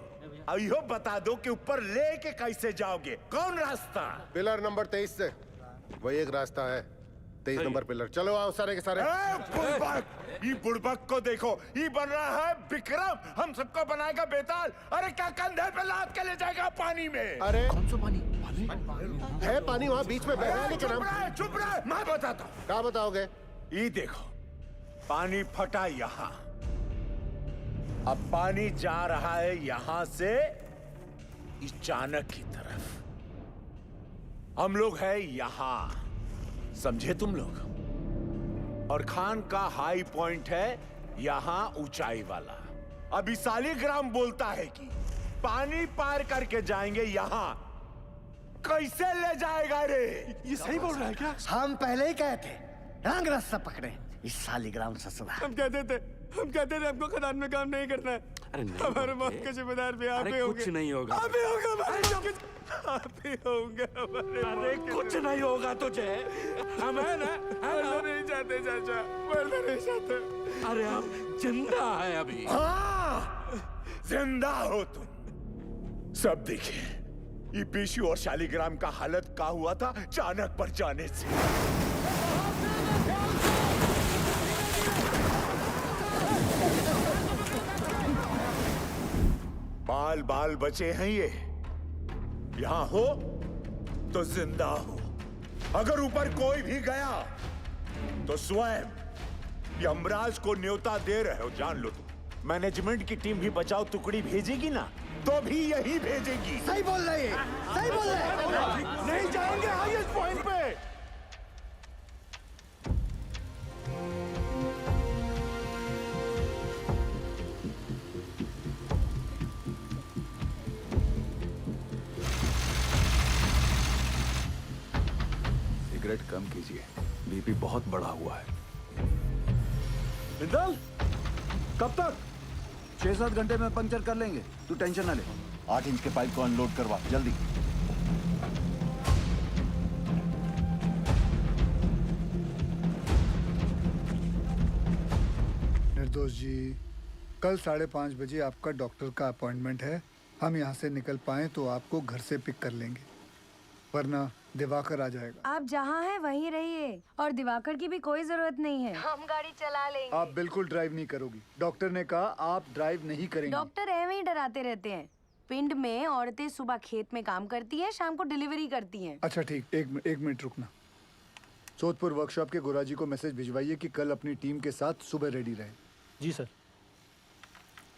अब यो बता दो कि ऊपर लेके कैसे जाओगे? कौन रास्ता? पिलर नंबर 23 से वही एक रास्ता है। 23 नंबर पिलर। चलो आओ सारे के सारे। ये बुड़बक को देखो, ये बन रहा है विक्रम। हम सबको बनाएगा बेताल। अरे क्या कंधे पे लाद के ले जाएगा पानी में? अरे कौन सा पानी? है पानी वहाँ बीच में बह रहा है। लेकिन हम चुप रहे, मैं बताता हूँ। क्या बताओगे? ये देखो पानी फटा यहाँ। अब पानी जा रहा है यहाँ से इस चाणक की तरफ। हम लोग हैं यहाँ, समझे तुम लोग? और खान का हाई पॉइंट है यहाँ ऊंचाई वाला। अभी सालीग्राम बोलता है कि पानी पार करके जाएंगे यहाँ। कैसे ले जाएगा रे? ये सही बोल रहा है क्या? हम पहले ही कहे थे रंग रास्ता पकड़े इस सालीग्राम ससुरा। हम कहते थे हमको खदान में काम नहीं करना है। अरे नहीं हमारे मौत के जिम्मेदार भी आप ही होंगे। कुछ नहीं होगा। आप ही होगा हमारे। आप ही होंगे हमारे। अरे कुछ नहीं होगा तुझे। हम है ना? मरना नहीं चाहते चाचा, मरना नहीं चाहते। अरे हम जिंदा है अभी। हाँ जिंदा हो तुम। सब देखे ये पीशू और शालिग्राम का हालत का हुआ था चाणक पर जाने से। बाल बाल बचे हैं ये, यहां हो तो जिंदा हो। अगर ऊपर कोई भी गया तो स्वयं यमराज को न्योता दे रहे हो, जान लो तुम। मैनेजमेंट की टीम भी बचाओ टुकड़ी भेजेगी ना, तो भी यही भेजेगी। सही बोल रहे हैं, सही बोल रहे हैं। नहीं जाएंगे हाईएस्ट पॉइंट पे। सिगरेट कम कीजिए, बीपी बहुत बढ़ा हुआ है। बिंदल, कब तक? 6-7 घंटे में पंक्चर कर लेंगे, तू टेंशन ना ले। 8 इंच के पाइप को अनलोड करवा जल्दी। निर्दोष जी, कल 5:30 बजे आपका डॉक्टर का अपॉइंटमेंट है। हम यहाँ से निकल पाए तो आपको घर से पिक कर लेंगे, वरना दिवाकर आ जाएगा। आप जहाँ हैं वहीं रहिए, और दिवाकर की भी कोई जरूरत नहीं है, हम गाड़ी चला लेंगे। आप बिल्कुल ड्राइव नहीं करोगी, डॉक्टर ने कहा आप ड्राइव नहीं करेंगी। डॉक्टर ऐਵੇਂ ही डराते रहते हैं। पिंड में औरतें सुबह खेत में काम करती हैं, शाम को डिलीवरी करती हैं। अच्छा ठीक, एक मिनट रुकना। सोदपुर वर्कशॉप के गोराजी को मैसेज भिजवाइए कि कल अपनी टीम के साथ सुबह रेडी रहे। जी सर।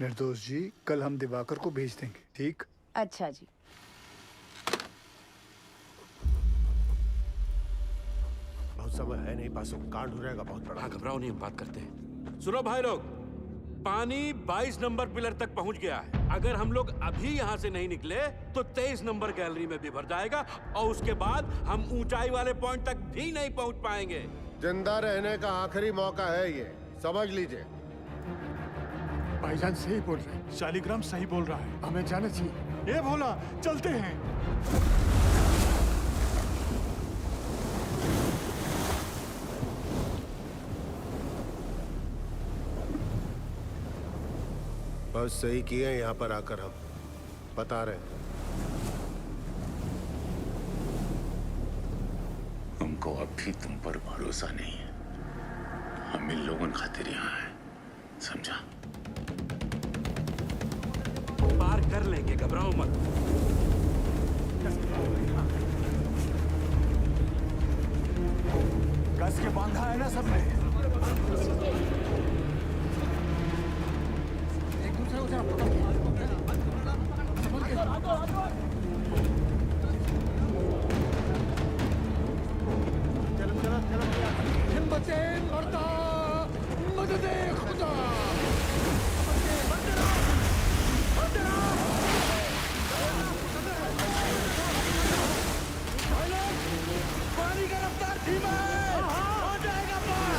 निर्दोष जी, कल हम दिवाकर को भेज देंगे, ठीक? अच्छा जी। बहुत समय है नहीं, पासों कांड हो जाएगा बहुत बड़ा। घबराओ नहीं, हम बात करते हैं। सुनो भाई लोग, पानी 22 नंबर पिलर तक पहुंच गया है। अगर हम लोग अभी यहाँ से नहीं निकले तो 23 नंबर गैलरी में भी भर जाएगा, और उसके बाद हम ऊंचाई वाले पॉइंट तक भी नहीं पहुंच पाएंगे। जिंदा रहने का आखिरी मौका है ये, समझ लीजिए। भाईजान सही बोल रहे हैं, शालिग्राम सही बोल रहा है, हमें जाना चाहिए। ये भोला, चलते हैं। बहुत सही किए हैं यहाँ पर आकर, हम बता रहे हैं। हमको अब भी तुम पर भरोसा नहीं है। हम इन लोगों खातिर यहाँ हैं, समझा? पार कर लेंगे, घबराओ मत। कस के बांधा है ना सबने? एक दूसरे को जरा पकड़ के। हिम्मते मर्दा, मददे खुदा। पानी का रफ्तार धीमा है, हो जाएगा पार।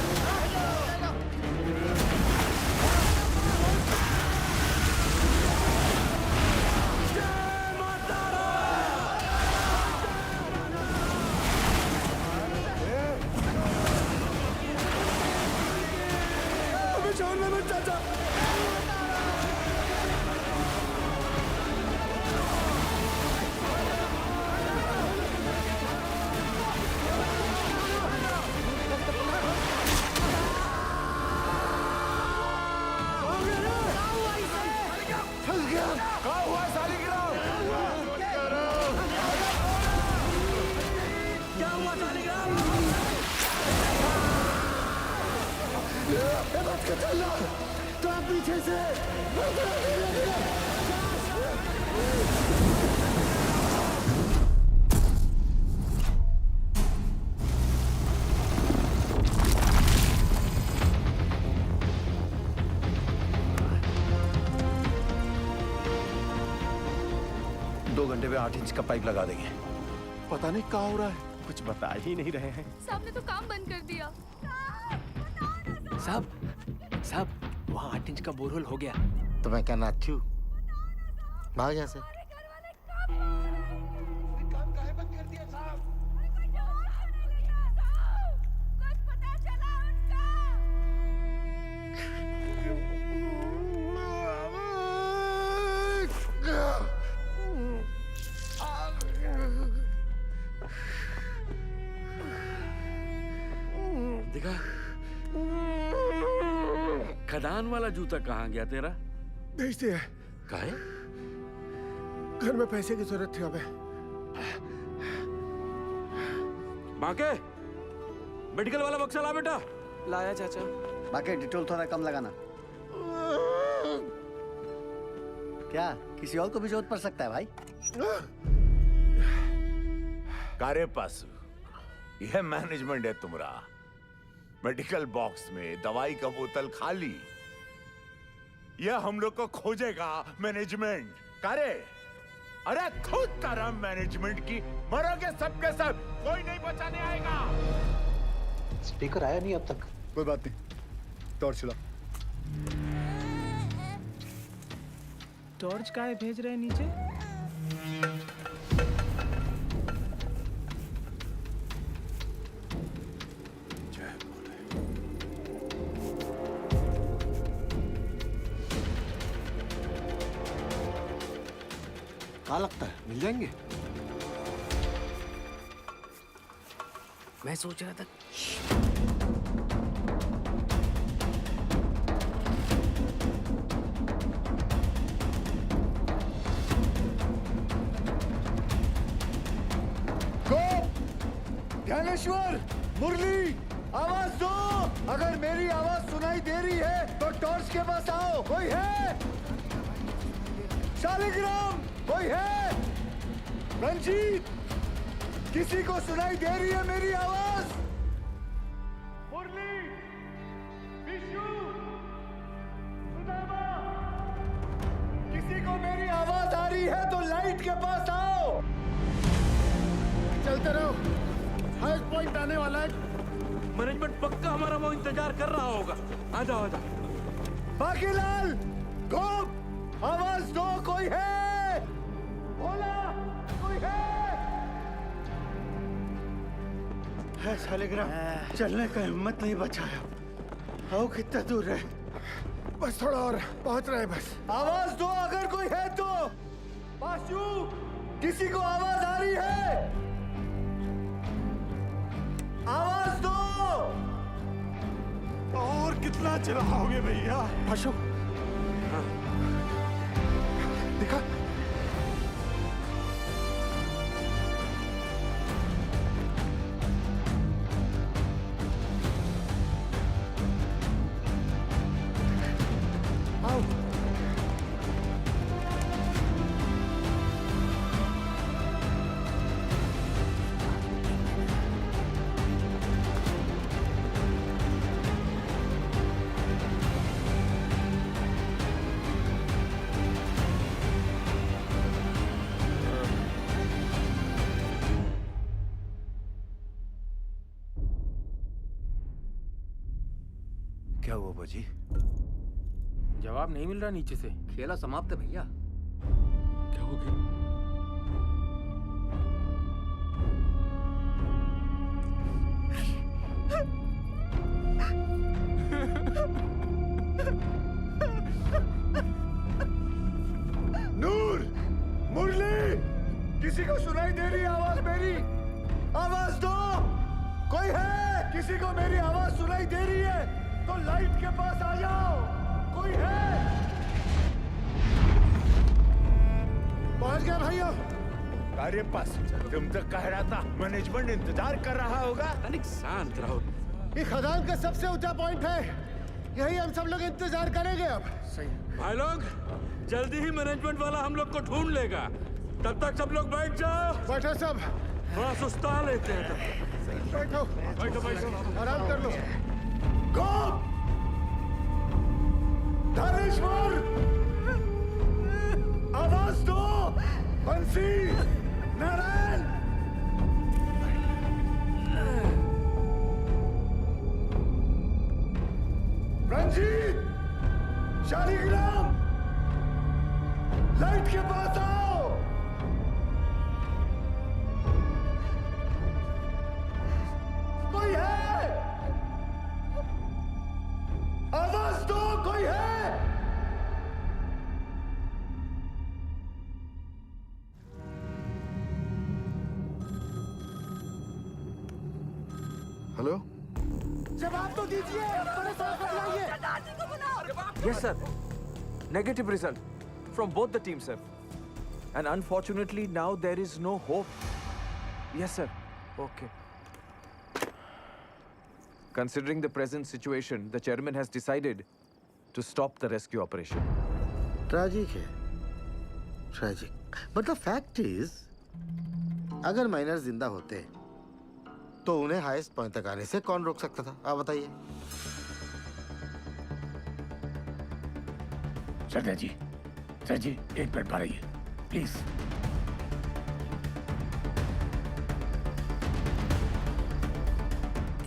चाचा, 2 घंटे में 8 इंच का पाइप लगा देंगे। पता नहीं क्या हो रहा है, कुछ बता ही नहीं रहे हैं। साहब ने तो काम बंद कर दिया। साहब, वहाँ 8 इंच का बोरहोल हो गया। तो मैं क्या नाचू? भाग यहाँ से। खदान वाला जूता कहाँ गया तेरा? भेज दिया। काहे? घर में पैसे की जरूरत थी हमें। बाके मेडिकल वाला बक्सा ला बेटा। लाया चाचा। बाकी डिटेल थोड़ा कम लगाना। क्या किसी और को भी जरूरत पड़ सकता है भाई? कारे पासु, यह मैनेजमेंट है तुम्हारा। मेडिकल बॉक्स में दवाई का बोतल खाली, यह हम लोग को खोजेगा मैनेजमेंट। कारे, अरे खुद तरह मैनेजमेंट की मरोगे सबके सब, कोई नहीं बचाने आएगा। स्पीकर आया नहीं अब तक। कोई बात नहीं, टॉर्च चला। टॉर्च काहे भेज रहे हैं नीचे? क्या लगता है मिल जाएंगे? मैं सोच रहा था ज्ञानेश्वर, मुरली, आवाज दो। अगर मेरी आवाज सुनाई दे रही है तो टॉर्च के पास आओ। कोई है? शालिग्राम, कोई है? रंजीत, किसी को सुनाई दे रही है मेरी आवाज? मुरली, विष्णु, सुदामा, किसी को मेरी आवाज आ रही है तो लाइट के पास आओ। चलते रहो, हाईएस्ट पॉइंट आने वाला है। मैनेजमेंट पक्का हमारा वो इंतजार कर रहा होगा। आ जाओ आ जाओ। बाकीलाल, गोप, आवाज दो। कोई है? बोला, कोई है शालिग्राम, चलने का हिम्मत नहीं बचाया। आओ, कितना दूर है? बस थोड़ा और, पहुंच रहे बस। आवाज दो अगर कोई है तो। पाशु, किसी को आवाज आ रही है? आवाज दो। और कितना चिल्लाओगे भैया? पाशु, दिखा। आओ। क्या हुआ बाजी? जवाब नहीं मिल रहा नीचे से। खेला समाप्त है भैया। क्या हो गया? नूर, मुरली, किसी को सुनाई दे रही है आवाज मेरी? आवाज दो। कोई है? किसी को मेरी आवाज सुनाई दे रही है तो लाइट के पास आ जाओ। कोई है? पहुंच गया भैया। अरे पास, तुम तो कह रहा था मैनेजमेंट इंतजार कर रहा होगा। अनिक शांत रहो। ये खदान का सबसे ऊंचा पॉइंट है, यही हम सब लोग इंतजार करेंगे अब। सही। भाई लोग, जल्दी ही मैनेजमेंट वाला हम लोग को ढूंढ लेगा। तब तक सब लोग बैठ जाओ। बैठो सब। थोड़ा सुस्ता लेते हैं तब। बैठो बैठो बैठो, आराम कर लो। गोप, धनेश्वर, आवाज दो। बंसी, नारायण, रंजीत, शालिग्राम, लाइट के पास आओ। कोई है? आवाज दो। कोई है? हेलो, जवाब तो दीजिए, बड़े साहब को बुलाइए। Yes, sir. Negative result from both the teams, sir. And unfortunately, now there is no hope. Yes, sir. Okay. Considering the present situation, the chairman has decided to stop the rescue operation. Tragic है, tragic. But the fact is, अगर miner जिंदा होते तो उन्हें highest point तक आने से कौन रोक सकता था? आप बताइए। सर जी एक मिनट रहिए प्लीज।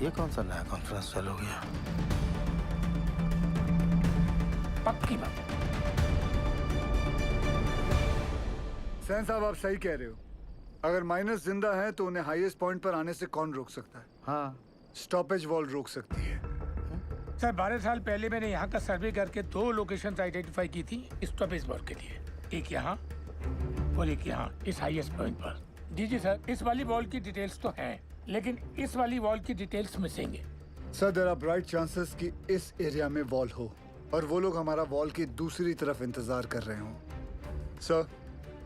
ये कौन सा नया कॉन्फ्रेंस चालू हो गया? पक्की बात। सैन साहब, आप सही कह रहे हो। अगर माइनस जिंदा है तो उन्हें हाईएस्ट पॉइंट पर आने से कौन रोक सकता है? हाँ, स्टॉपेज वॉल रोक सकती है। सर 12 साल पहले मैंने यहाँ का सर्वे करके 2 लोकेशंस आइडेंटिफाई की थी स्टॉपेज वॉल के लिए, एक यहाँ और एक यहाँ इस हाईएस्ट पॉइंट पर। जी सर, इस वाली वॉल की डिटेल्स तो हैं, लेकिन इस वाली वॉल की डिटेल्स मिसिंग है। Sir, there are bright chances कि इस एरिया में वॉल हो और वो लोग हमारा वॉल की दूसरी तरफ इंतजार कर रहे हो। सर,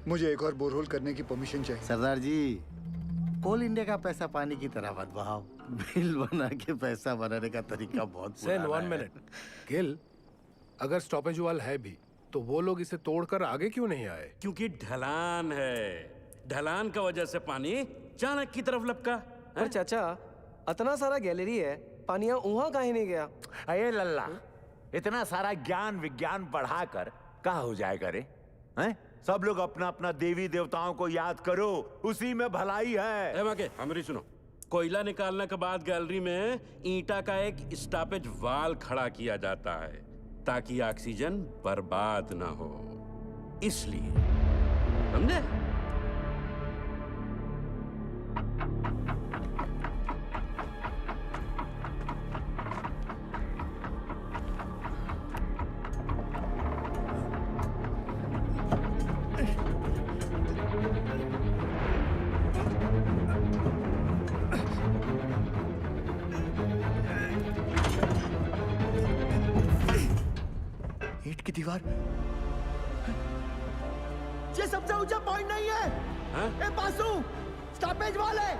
मुझे एक और बोरहोल करने की परमिशन चाहिए। सरदार जी, कोल इंडिया का पैसा पानी की तरह मत बहाओ। बिल बना के पैसा बनाने का तरीका बहुत सेन, पुराना 1 मिनट। गिल, अगर स्टॉपेज वॉल है भी तो वो लोग इसे तोड़कर आगे क्यों नहीं आए? क्योंकि ढलान है। ढलान का वजह से पानी चाणक की तरफ लपका। पर चाचा, इतना सारा गैलरी है, पानी वहाँ काहे नहीं गया? अये लल्ला, इतना सारा ज्ञान विज्ञान बढ़ाकर कहा हो जाएगा रे? हैं? सब लोग अपना अपना देवी देवताओं को याद करो, उसी में भलाई है। हमारी सुनो, कोयला निकालने के बाद गैलरी में ईंटा का एक स्टॉपेज वाल खड़ा किया जाता है ताकि ऑक्सीजन बर्बाद ना हो, इसलिए। समझे? ईंट की दीवार, ये सबसे ऊंचा पॉइंट नहीं है। ए बासु, स्टॉपेज वॉल है,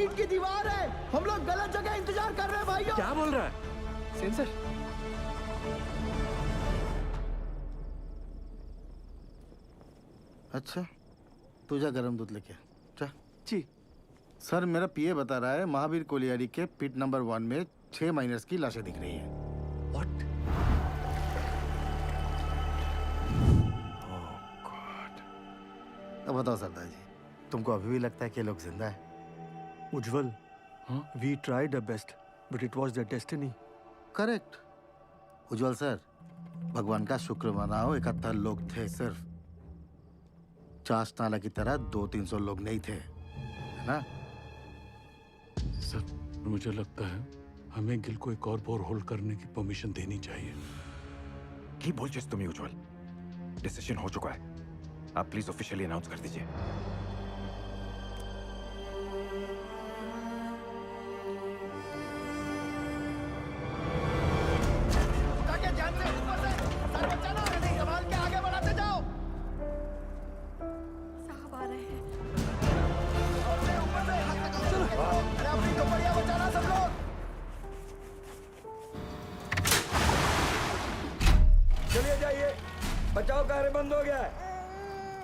ईंट की दीवार है। हम लोग गलत जगह इंतजार कर रहे हैं भाइयों। क्या बोल रहा है? सेंसर। अच्छा, तू जा गरम दूध लेके जा। जी सर, मेरा पीए बता रहा है महावीर कोलियारी के पिट नंबर 1 में 6 माइनर्स की लाशें दिख रही हैं। What? अब बताओ सरदार जी, तुमको अभी भी लगता है कि ये लोग जिंदा है? Ujjwal, we tried our best but it was there destiny. Correct Ujjwal sir, भगवान का शुक्र मनाओ, 71 लोग थे सिर्फ। चास नाला की तरह 200-300 लोग नहीं थे, है ना? सर, मुझे लगता है हमें गिल को एक और बोर होल्ड करने की परमिशन देनी चाहिए। की बोल जिस तुम्हें उज्जवल, डिसीजन हो चुका है। आप प्लीज ऑफिशियली अनाउंस कर दीजिए। ध्यान से, ऊपर से, सर बचाना, संभाल के आगे बढ़ाते जाओ। साहब आ रहे हैं। ऊपर से, अरे अपनी दोपहिया बचाना सब लोग। चलिए जाइए, बचाव कार्य बंद हो गया है।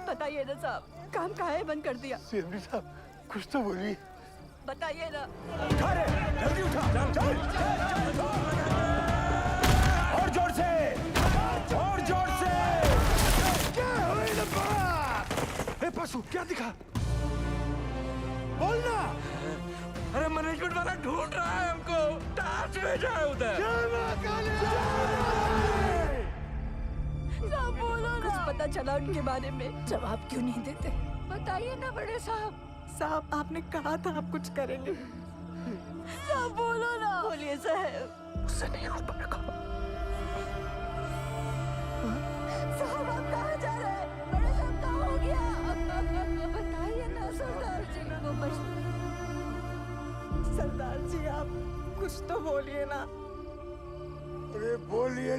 बताइए ना साहब, काम काहे बंद कर दिया? सीएमडी साहब, कुछ तो बोलिए। बताइए ना। जल्दी उठा, चल, और जोर से, और जोर से। क्या हुई ना बात? ए पशु, क्या दिखा? बोलना। अरे मैनेजमेंट वाला ढूंढ रहा है हमको, टार्च भेजा है उधर। साहब बोलो ना। कुछ पता चला उनके बारे में? जवाब क्यों नहीं देते? बताइए ना बड़े साहब। साहब, आपने कहा था आप कुछ करेंगे। साहब बोलो ना। बोलिए साहब। उससे नहीं हो पाएगा। साहब, आप कहाँ जा रहे हैं? बड़े साहब, कहाँ हो गया? बताइए ना सरदार जी को। बस सरदार जी, आप कुछ तो बोलिए ना।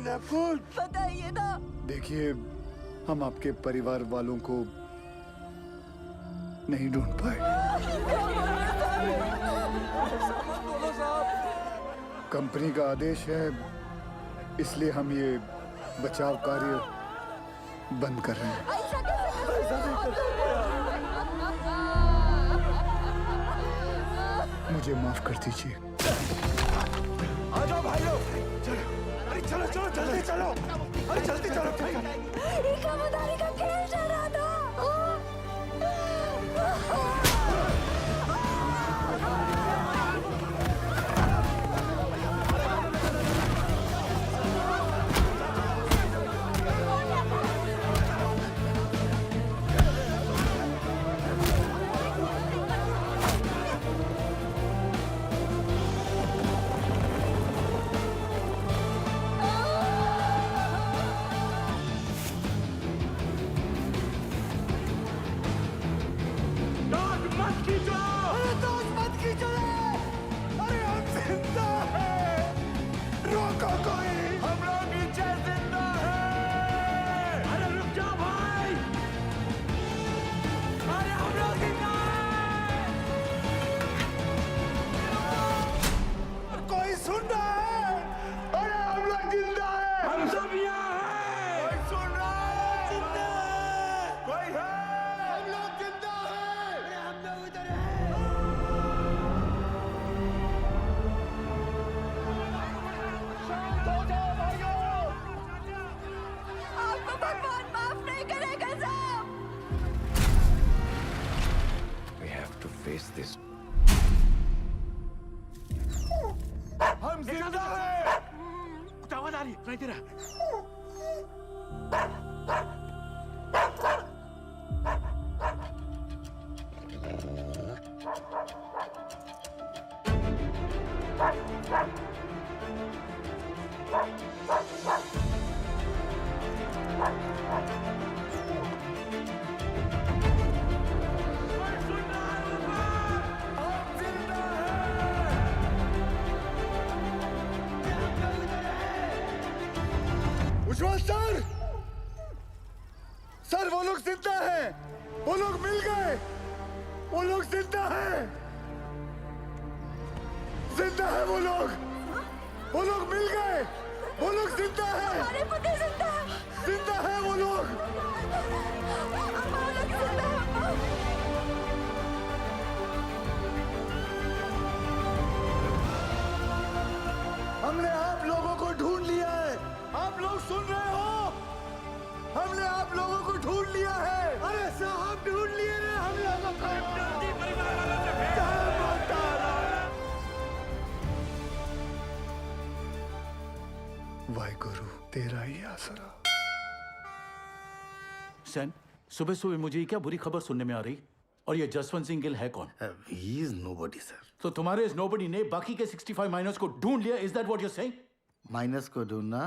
सब कुछ? बताइए ना। देखिए, हम आपके परिवार वालों को नहीं ढूंढ पाए। कंपनी का आदेश है, इसलिए हम ये बचाव कार्य बंद कर रहे हैं। मुझे माफ कर दीजिए। आ जाओ भाई लोग, चलो, अरे चलो चलो जल्दी चलो, अरे जल्दी चलो। खबरदारी का खेल चल रहा था। हम जिंदा हैं। कुछ आवाज आ रही है, सुनाई दे रहा है। उज्जवल सर, सर वो लोग जिंदा हैं, वो लोग मिल गए, वो लोग जिंदा हैं, जिंदा है वो लोग मिल गए, वो लोग जिंदा हैं, हमारे पति जिंदा है, जिंदा है वो लोग। हमने आप लोगों को ढूंढ लिया है, आप लोग सुन रहे हो? हमने आप लोगों को ढूंढ लिया है। अरे साहब ढूंढ लिए रे हम लोगों को। वाहिगुरु तेरा ही आसरा। सैन, सुबह सुबह मुझे क्या बुरी खबर सुनने में आ रही? और ये जसवंत सिंह गिल है कौन? He is nobody, sir. तो तुम्हारे इस नोबडी ने बाकी के 65 माइनर्स को ढूंढ लिया, is that what you saying? Minus को ढूंढना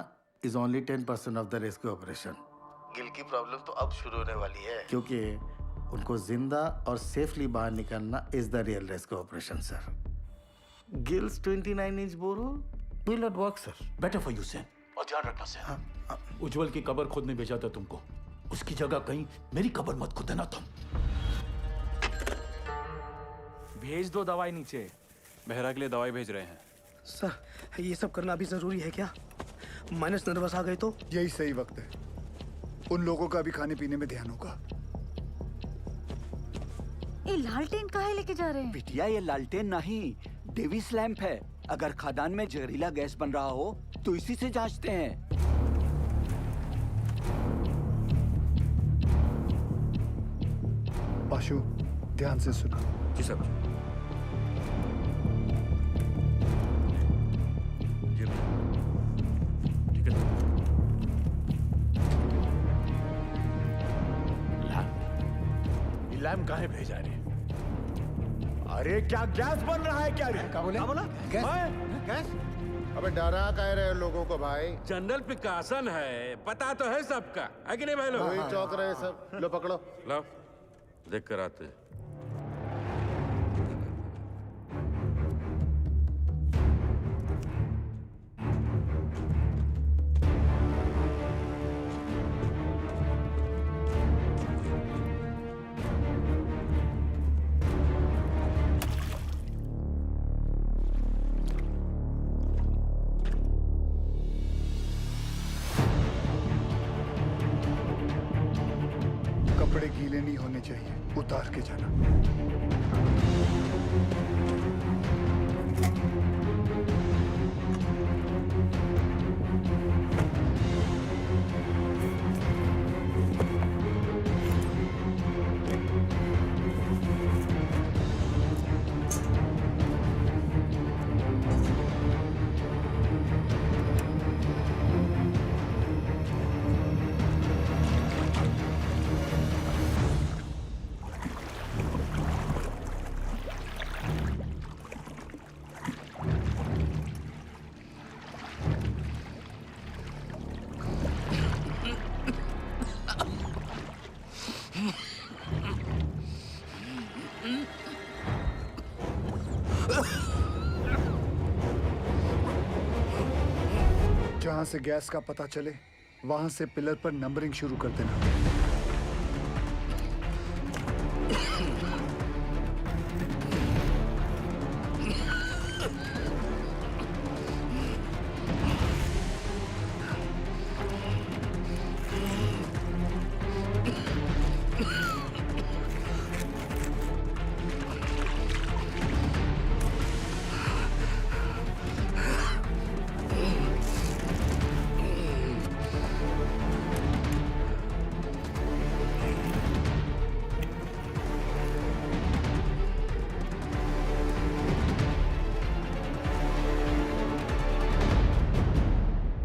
is only 10% of the rescue operation. Gill की प्रॉब्लम तो अब शुरू होने वाली है, क्योंकि उनको जिंदा और सेफली बाहर निकालना is the real rescue operation, sir. Gil's 29-inch borehole will not work, sir. Better for you सैन, और ध्यान रखना सैन, उज्जवल की कब्र खोदने भेजा था तुमको, उसकी जगह कहीं मेरी कब्र मत खोदना तुम। भेज दो दवाई नीचे। मेहरा के लिए दवाई भेज रहे हैं। सर ये सब करना अभी जरूरी है क्या? माइनस नर्वस आ गए तो? यही सही वक्त है, उन लोगों का भी खाने पीने में ध्यान होगा। ये लालटेन काहे लेके जा रहे हैं? बिटिया ये लालटेन नहीं, डेविस लैंप है। अगर खदान में जहरीला गैस बन रहा हो तो इसी से जांचते हैं। पाशु ध्यान से सुना। जी सर। ठीक है। लैम्प कहाँ भेजा रे? अरे क्या गैस बन रहा है क्या रे? क्या बोला? गैस? अबे डरा कह रहे हो लोगों को भाई? जनरल पिकासन है, पता तो है सबका, है कि नहीं भाई लोग? वही चौक रहे सब। लो पकड़ो। लो देख कर आते। नहीं होने चाहिए। उतार के जाना। जहां से गैस का पता चले वहां से पिलर पर नंबरिंग शुरू कर देना।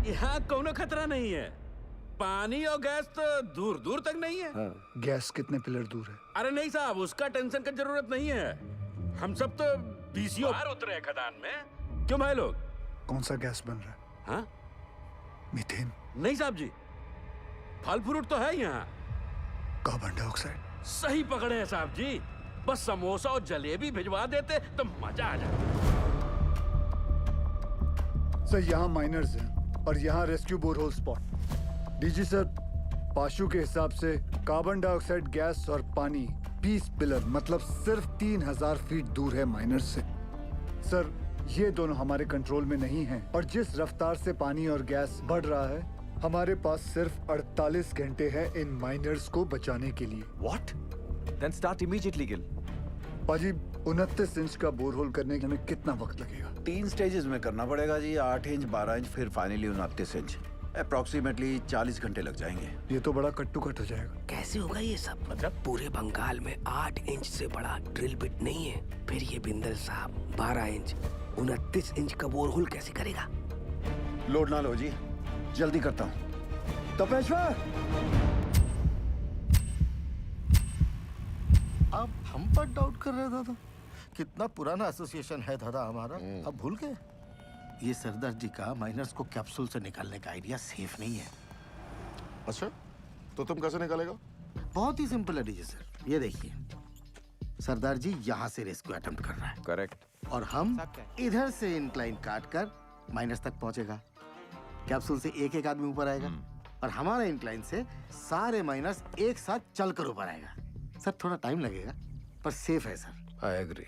यहाँ कोनो खतरा नहीं है। पानी और गैस तो दूर दूर तक नहीं है। गैस कितने पिलर दूर है? अरे नहीं साहब, उसका टेंशन की जरूरत नहीं है। हम सब तो बीसीओ बाहर उतरे हैं खदान में। क्यों भाई लोग? कौन सा गैस बन रहा है? हाँ? मीथेन? नहीं साहब जी, फल फ्रूट तो है यहाँ। Carbon dioxide? सही पकड़े हैं साहब जी। बस समोसा और जलेबी भिजवा देते तो मजा आ जाता। सर यहाँ माइनर्स हैं और यहाँ rescue borehole spot. DG sir, पाशु के हिसाब से कार्बन डाइऑक्साइड गैस और पानी 20 पिलर मतलब सिर्फ 3000 फीट दूर है माइनर्स से। सर ये दोनों हमारे कंट्रोल में नहीं हैं और जिस रफ्तार से पानी और गैस बढ़ रहा है हमारे पास सिर्फ 48 घंटे हैं इन माइनर्स को बचाने के लिए। What? Then start immediately, Gil. पाजी 29 इंच का बोरहोल करने में कितना वक्त लगेगा? 3 स्टेजेस में करना पड़ेगा जी। 8 इंच, 12 इंच, फिर फाइनली 29 इंच। अप्रोक्सीमेटली 40 घंटे लग जाएंगे। ये तो बड़ा कट्टू कट हो जाएगा। कैसे होगा ये सब? मतलब पूरे बंगाल में 8 इंच से बड़ा ड्रिल बिट नहीं है। फिर ये बिंदल साहब 12 इंच 29 इंच का बोरहोल कैसे करेगा? लोड ना लो जी, जल्दी करता हूँ। तपेश्वर, आप हम पर डाउट कर रहे दादा? कितना पुराना एसोसिएशन है दादा हमारा, अब भूल गए? ये सरदार जी का माइनर्स को कैप्सूल से निकालने का आइडिया सेफ नहीं है। अच्छा, तो तुम कैसे निकालेगा? बहुत ही सिंपल है डीजे सर। ये देखिए, सरदार जी यहाँ से रेस्क्यू अटेम्प्ट कर रहा है। करेक्ट। और हम इधर से इनक्लाइन काट कर माइनस तक पहुंचेगा। कैप्सूल से एक एक आदमी ऊपर आएगा और हमारा इनक्लाइन से सारे माइनस एक साथ चलकर ऊपर आएगा। सर थोड़ा टाइम लगेगा पर सेफ है सर। I agree.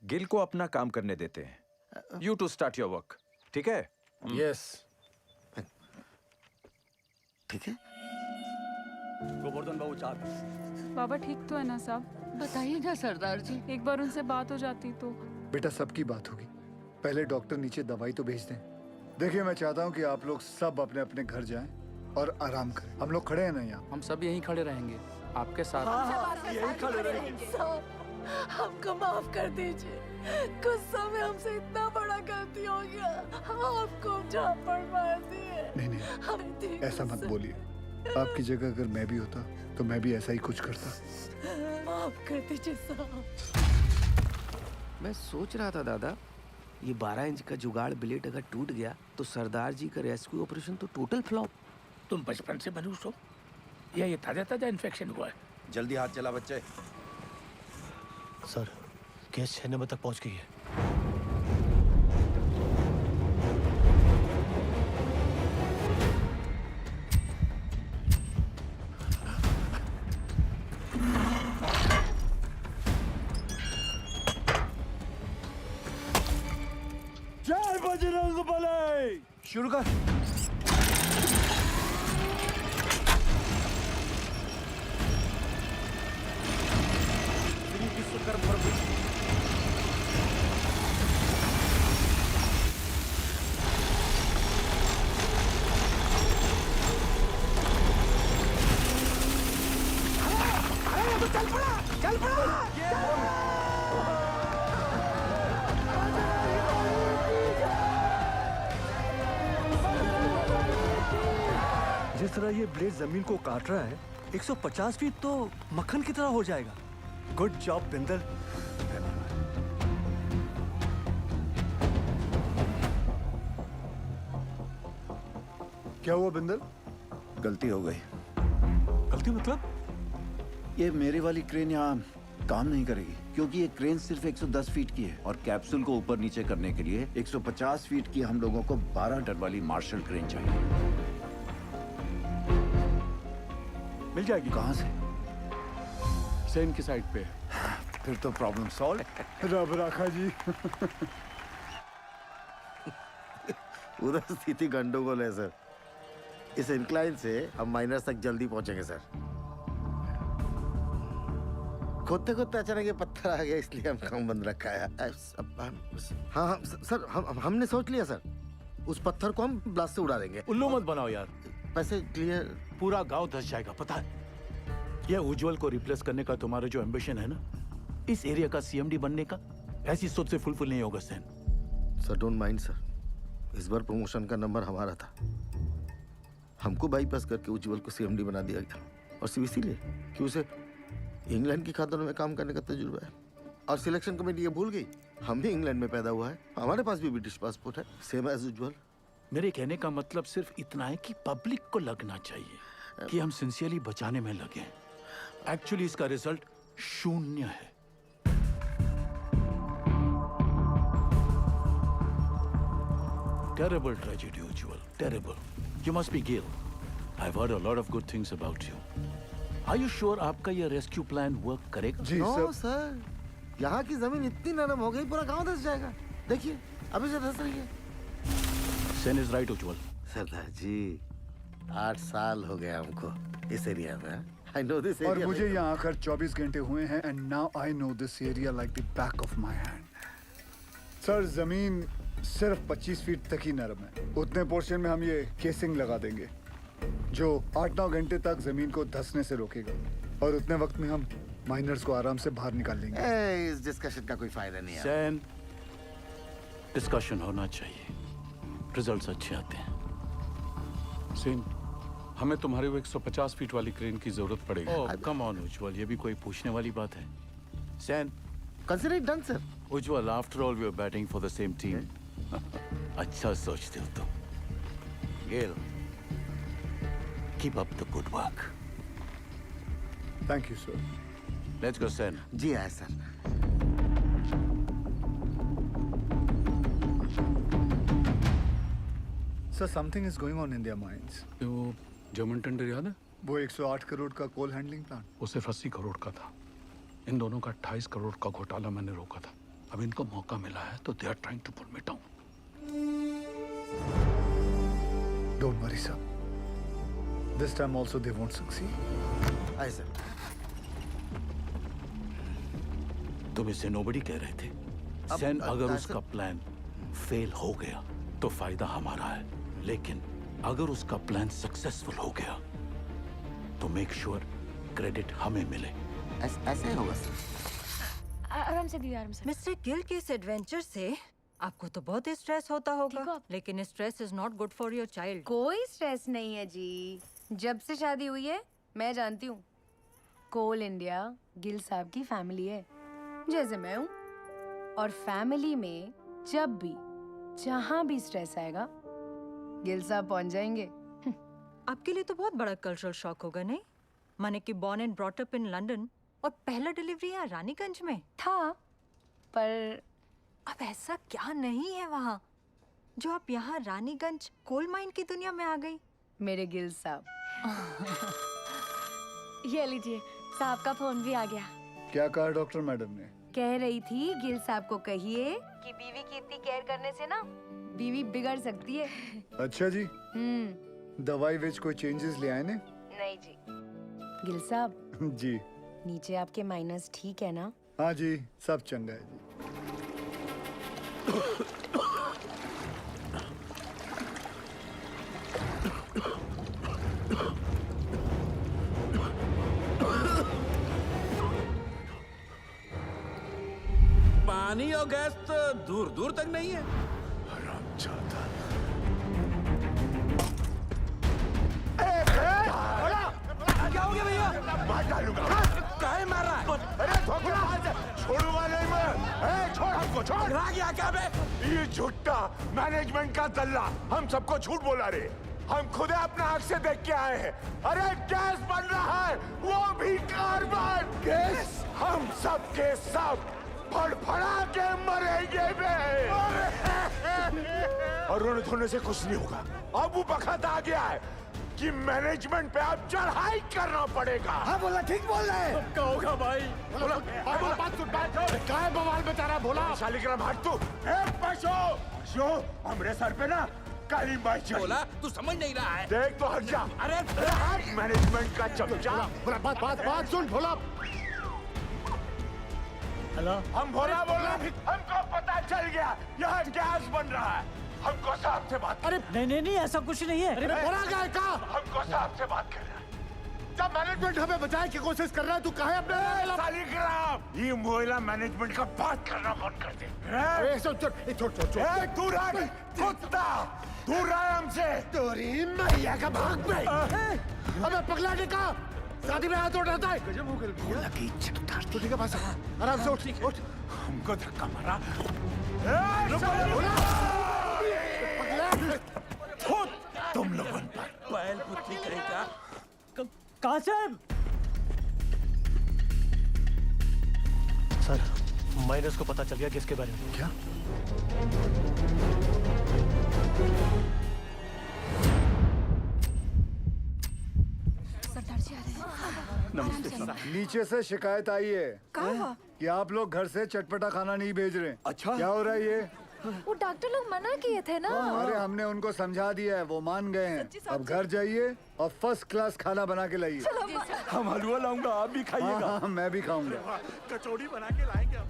गिल को अपना काम करने देते हैं। You to start your work. ठीक है? Yes. ठीक है। गोवर्धन बाबू चार। बाबा ठीक तो है ना साहब? बताइए ना सरदार जी। एक बार उनसे बात हो जाती तो। बेटा सबकी बात होगी, पहले डॉक्टर नीचे दवाई तो भेज दें। देखिए मैं चाहता हूँ कि आप लोग सब अपने अपने घर जाएं और आराम करें। हम लोग खड़े हैं ना यहाँ? हम सब यहीं खड़े रहेंगे आपके साथ। यही खड़े रहेंगे। हमको माफ कर दीजिए, गुस्सा में हमसे इतना बड़ा गलती हो गया। आपको झापड़ मार दिए। नहीं ऐसा मत बोलिए। आपकी जगह अगर मैं भी होता तो मैं भी ऐसा ही कुछ करता। माफ कर दीजिए साहब। मैं सोच रहा था दादा, ये 12 इंच का जुगाड़ ब्लेड अगर टूट गया तो सरदार जी का रेस्क्यू ऑपरेशन तो टोटल फ्लॉप। तुम बचपन से मनुष्य हो या ये ताजा ताजा इन्फेक्शन हुआ है? जल्दी हाथ चला बच्चे। सर गैस 6 नंबर तक पहुंच गई है। जय बजरंग बली। शुरू कर। जिस तरह ये ब्लेड जमीन को काट रहा है 150 फीट तो मक्खन की तरह हो जाएगा। Good job Bindal. क्या हुआ बिंदल? गलती हो गई। गलती मतलब? ये मेरी वाली क्रेन यहाँ काम नहीं करेगी क्योंकि ये क्रेन सिर्फ 110 फीट की है और कैप्सूल को ऊपर नीचे करने के लिए 150 फीट की हम लोगों को 12 टन वाली मार्शल क्रेन चाहिए। मिल जाएगी। कहाँ से? सेन की साइड पे। फिर तो प्रॉब्लम सॉल्व। रब राखा जी। उधर स्थिति गंडोगोल है सर। इस इंक्लाइन से हम माइनस तक जल्दी पहुंचेंगे सर। खोदते खोदते अचानक ये पत्थर आ गया इसलिए हम काम बंद रखा है। हाँ सर हमने सोच लिया सर। उस पत्थर को हम ब्लास्ट से उड़ा देंगे। उल्लू मत बनाओ यार। पैसे क्लियर। पूरा गांव धस जाएगा पता है। यह उज्जवल को रिप्लेस करने का तुम्हारा जो एम्बिशन है ना, इस एरिया का सीएमडी बनने का, ऐसी सोच से फुलफिल नहीं होगा सैन। सर डोंट माइंड सर, इस बार प्रमोशन का नंबर हमारा था। हमको बाईपास करके उज्जवल को सीएमडी बना दिया गया और सिर्फ इसीलिए कि उसे इंग्लैंड की खातों में काम करने का तजुर्बा है। और सिलेक्शन कमेटी ये भूल गई हम भी इंग्लैंड में पैदा हुआ है, हमारे पास भी ब्रिटिश पासपोर्ट है, सेम एज उज्जवल। मेरे कहने का मतलब सिर्फ इतना है कि पब्लिक को लगना चाहिए कि हम सिंसियरली बचाने में लगे हैं। एक्चुअली इसका रिजल्ट शून्य है। Terrible tragedy, Ujjwal. Terrible. You must be Gil. I've heard a lot of good things about you. Are you sure आपका ये रेस्क्यू प्लान वर्क करेगा? जी नो सर, यहाँ की जमीन इतनी नरम हो गई पूरा गांव धस जाएगा। देखिए अभी से धस रही है। Sen is right, Ujjwal. सरदार जी 8 साल हो गए हमको इस एरिया में। I know this और area मुझे यहाँ आकर 24 घंटे हुए हैं and now I know this area like the back of my hand. Sir जमीन सिर्फ 25 फीट तक ही नरम है। उतने पोर्शन में हम ये केसिंग लगा देंगे जो 8-9 घंटे तक जमीन को धंसने से रोकेगा और उतने वक्त में हम माइनर्स को आराम से बाहर निकाल लेंगे। इस डिस्कशन का कोई फायदा नहीं है। सैन, डिस्कशन होना चाहिए, रिजल्ट्स अच्छे आते हैं। सेन, हमें तुम्हारी वो 150 फीट वाली क्रेन की जरूरत पड़ेगी। ओह कम ऑन उज्जवल, ये भी कोई पूछने वाली बात है? सैन, consider it done sir. Ujjwal, after all we are batting for the same team. अच्छा सोचते हो तुम। Gale, keep up the good work. Thank you sir. Let's go सैन। जी आए sir. Sir something is going on in their minds. वो German tender याद है? वो 108 करोड़ का कोल हैंडलिंग प्लांट, वो सिर्फ 80 करोड़ का था। इन दोनों का 28 करोड़ का घोटाला मैंने रोका था। अब इनको मौका मिला है तो दे are trying to pull me down. Don't worry sir, this time also they won't succeed. आए सर। तुम इसे नोबडी कह रहे थे। सैन, अगर उसका प्लान फेल हो गया तो फायदा हमारा है, लेकिन अगर उसका प्लान सक्सेसफुल हो गया तो मेक श्योर क्रेडिट हमें मिले। ऐसे होगा सर। आराम से दीदी, आराम से। मिस्टर गिल के इस एडवेंचर से आपको तो बहुत स्ट्रेस होता होगा, लेकिन stress is not good for your child. कोई स्ट्रेस नहीं है जी। जब से शादी हुई है मैं जानती हूँ, कोल इंडिया गिल साहब की फैमिली है जैसे मैं हूँ। और फैमिली में जब भी जहाँ भी स्ट्रेस आएगा गिल साहब पहुँच जाएंगे। आपके लिए तो बहुत बड़ा कल्चरल शॉक होगा नहीं? माने कि born and brought up in London और पहला डिलीवरी यहाँ रानीगंज में था, पर अब ऐसा क्या नहीं है वहाँ जो आप यहाँ रानीगंज कोल माइन की दुनिया में आ गई? मेरे गिल साहब। ये लीजिए, साहब का फोन भी आ गया। क्या कहा डॉक्टर मैडम ने? कह रही थी गिल साहब को कहिए कि बीवी की इतनी केयर करने से ना बीवी बिगड़ सकती है। अच्छा जी। दवाई विच कोई चेंजेस ले आए ने? नहीं जी। गिल साहब जी। नीचे आपके माइनस ठीक है ना? हाँ जी, सब चंगा है जी। पानी और गैस तो दूर दूर तक नहीं है। हरामजादा। छोड़ पकड़ा गया क्या बे? ये झूठा मैनेजमेंट का दल्ला हम सबको झूठ बोला रे। हम खुद अपना आंख से देख के आए हैं। अरे गैस बन रहा है, वो भी कार्बन गैस। हम सब के सब फड़फड़ा के मरेंगे बे। और रोने धोने से कुछ नहीं होगा। अब वो वक्त आ गया है कि मैनेजमेंट पे अब चढ़ाई करना पड़ेगा। हाँ बोला, ठीक बोल रहा है। क्या होगा भाई? बोला बात सुन, क्या है बवाल बेचारा? बोला शालिग्राम हट तू। पशु हमरे सर पे ना काली माई चढ़ी। बोला तू समझ नहीं रहा है। देख तो हट जा। अरे मैनेजमेंट का चमचा। बोला बात सुन भोला। हेलो, हम भोला बोला, हमको पता चल गया यहाँ गैस बन रहा है। हमको साहब से बात। अरे नहीं ऐसा कुछ नहीं है। अरे भोला गया का? हमको साहब से बात कर रहा है। जब मैनेजमेंट हमें बचाने की कोशिश कर रहा है, तू कहे अपने शालिग्राम ये मोहल्ला मैनेजमेंट का बात करना बंद कर दे। छोड़ तू रहा कुत्ता, दूर रहा हमसे। तोरी मैया का भाग पे। अबे पगला के का शादी में हाथ उठाता है। गजब हो गया। भोला की इज्जत उतार दी। ठीक है बस, आराम से उठ। हमको धक्का मारा। तुम लोगों पर बैल बुद्धि करेगा। कहाँ साहब? सर, माइनस को पता चल गया किसके बारे में। क्या? सरदार जी आ रहे हैं। नमस्ते सर। नीचे से शिकायत आई है कि आप लोग घर से चटपटा खाना नहीं भेज रहे। अच्छा, क्या हो रहा है ये? वो डॉक्टर लोग मना किए थे ना। अरे हमने उनको समझा दिया है, वो मान गए हैं। अब घर जाइए और फर्स्ट क्लास खाना बना के लाइए। हम हलवा लाऊंगा, आप भी खाइएगा। हाँ, मैं भी खाऊंगा। कचौड़ी बना के लाएंगे हम।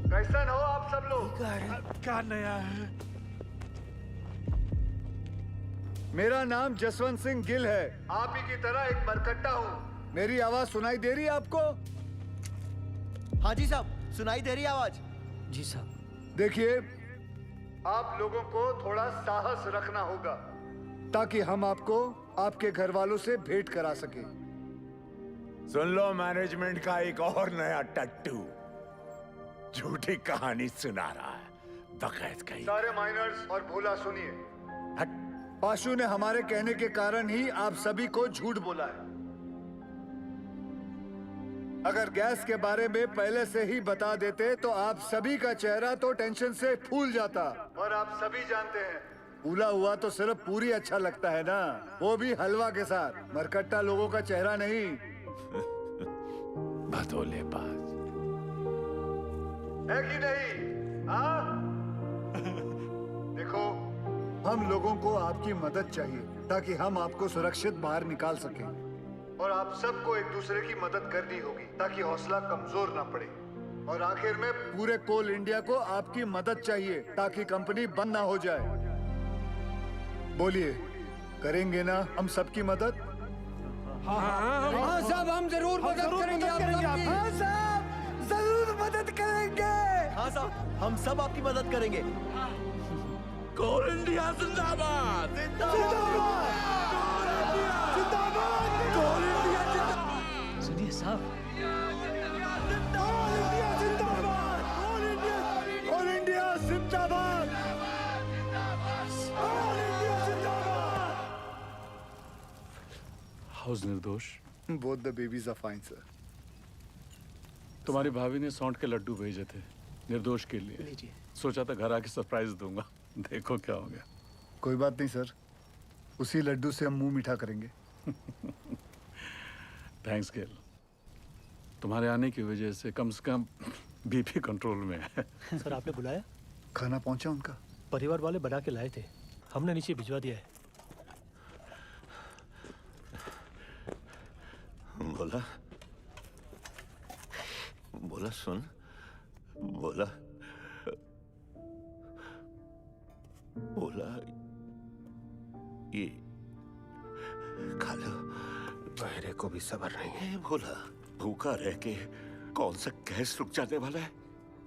कैसन हो आप सब लोग? क्या नया है? मेरा नाम जसवंत सिंह गिल है। आप ही की तरह एक मरकट्टा हूँ। मेरी आवाज सुनाई दे रही है आपको? हाँ जी साहब, सुनाई दे रही है आवाज। जी साहब। देखिए, आप लोगों को थोड़ा साहस रखना होगा ताकि हम आपको आपके घर वालों से भेंट करा सके। सुन लो मैनेजमेंट का एक और नया टट्टू झूठी कहानी सुना रहा है। बकैत कहीं। सारे माइनर्स और भोला सुनिए। पाशु ने हमारे कहने के कारण ही आप सभी को झूठ बोला है। अगर गैस के बारे में पहले से ही बता देते तो आप सभी का चेहरा तो टेंशन से फूल जाता। और आप सभी जानते हैं, फूला हुआ तो सिर्फ पूरी अच्छा लगता है ना, वो भी हलवा के साथ। मरकट्टा लोगों का चेहरा नहीं। भदोले बाज है कि नहीं? हाँ? देखो, हम लोगों को आपकी मदद चाहिए ताकि हम आपको सुरक्षित बाहर निकाल सकें। और आप सबको एक दूसरे की मदद करनी होगी ताकि हौसला कमजोर ना पड़े। और आखिर में पूरे कोल इंडिया को आपकी मदद चाहिए ताकि कंपनी बंद ना हो जाए। बोलिए, करेंगे ना हम सबकी मदद? हाँ साहब, हम जरूर मदद करेंगे। हाँ साहब, जरूर मदद करेंगे। हाँ साहब, हम सब आपकी मदद करेंगे। कोल इंडिया जिंदाबाद। सुनिए साहब, कोल इंडिया जिंदाबाद। हाउस निर्दोष। Both the babies are fine sir. तुम्हारी भाभी ने सौंठ के लड्डू भेजे थे निर्दोष के लिए। सोचा था घर आके सरप्राइज दूंगा, देखो क्या हो गया। कोई बात नहीं सर, उसी लड्डू से हम मुंह मीठा करेंगे। थैंक्स गेल, तुम्हारे आने की वजह से कम बीपी कंट्रोल में है। सर आपने बुलाया? खाना पहुंचा उनका? परिवार वाले बना के लाए थे, हमने नीचे भिजवा दिया है। बोला बोला सुन, बोला बोला ये खा लो। बहरे को भी सब्र नहीं है। बोला भूखा रह के कौन सा गैस रुक जाने वाला है,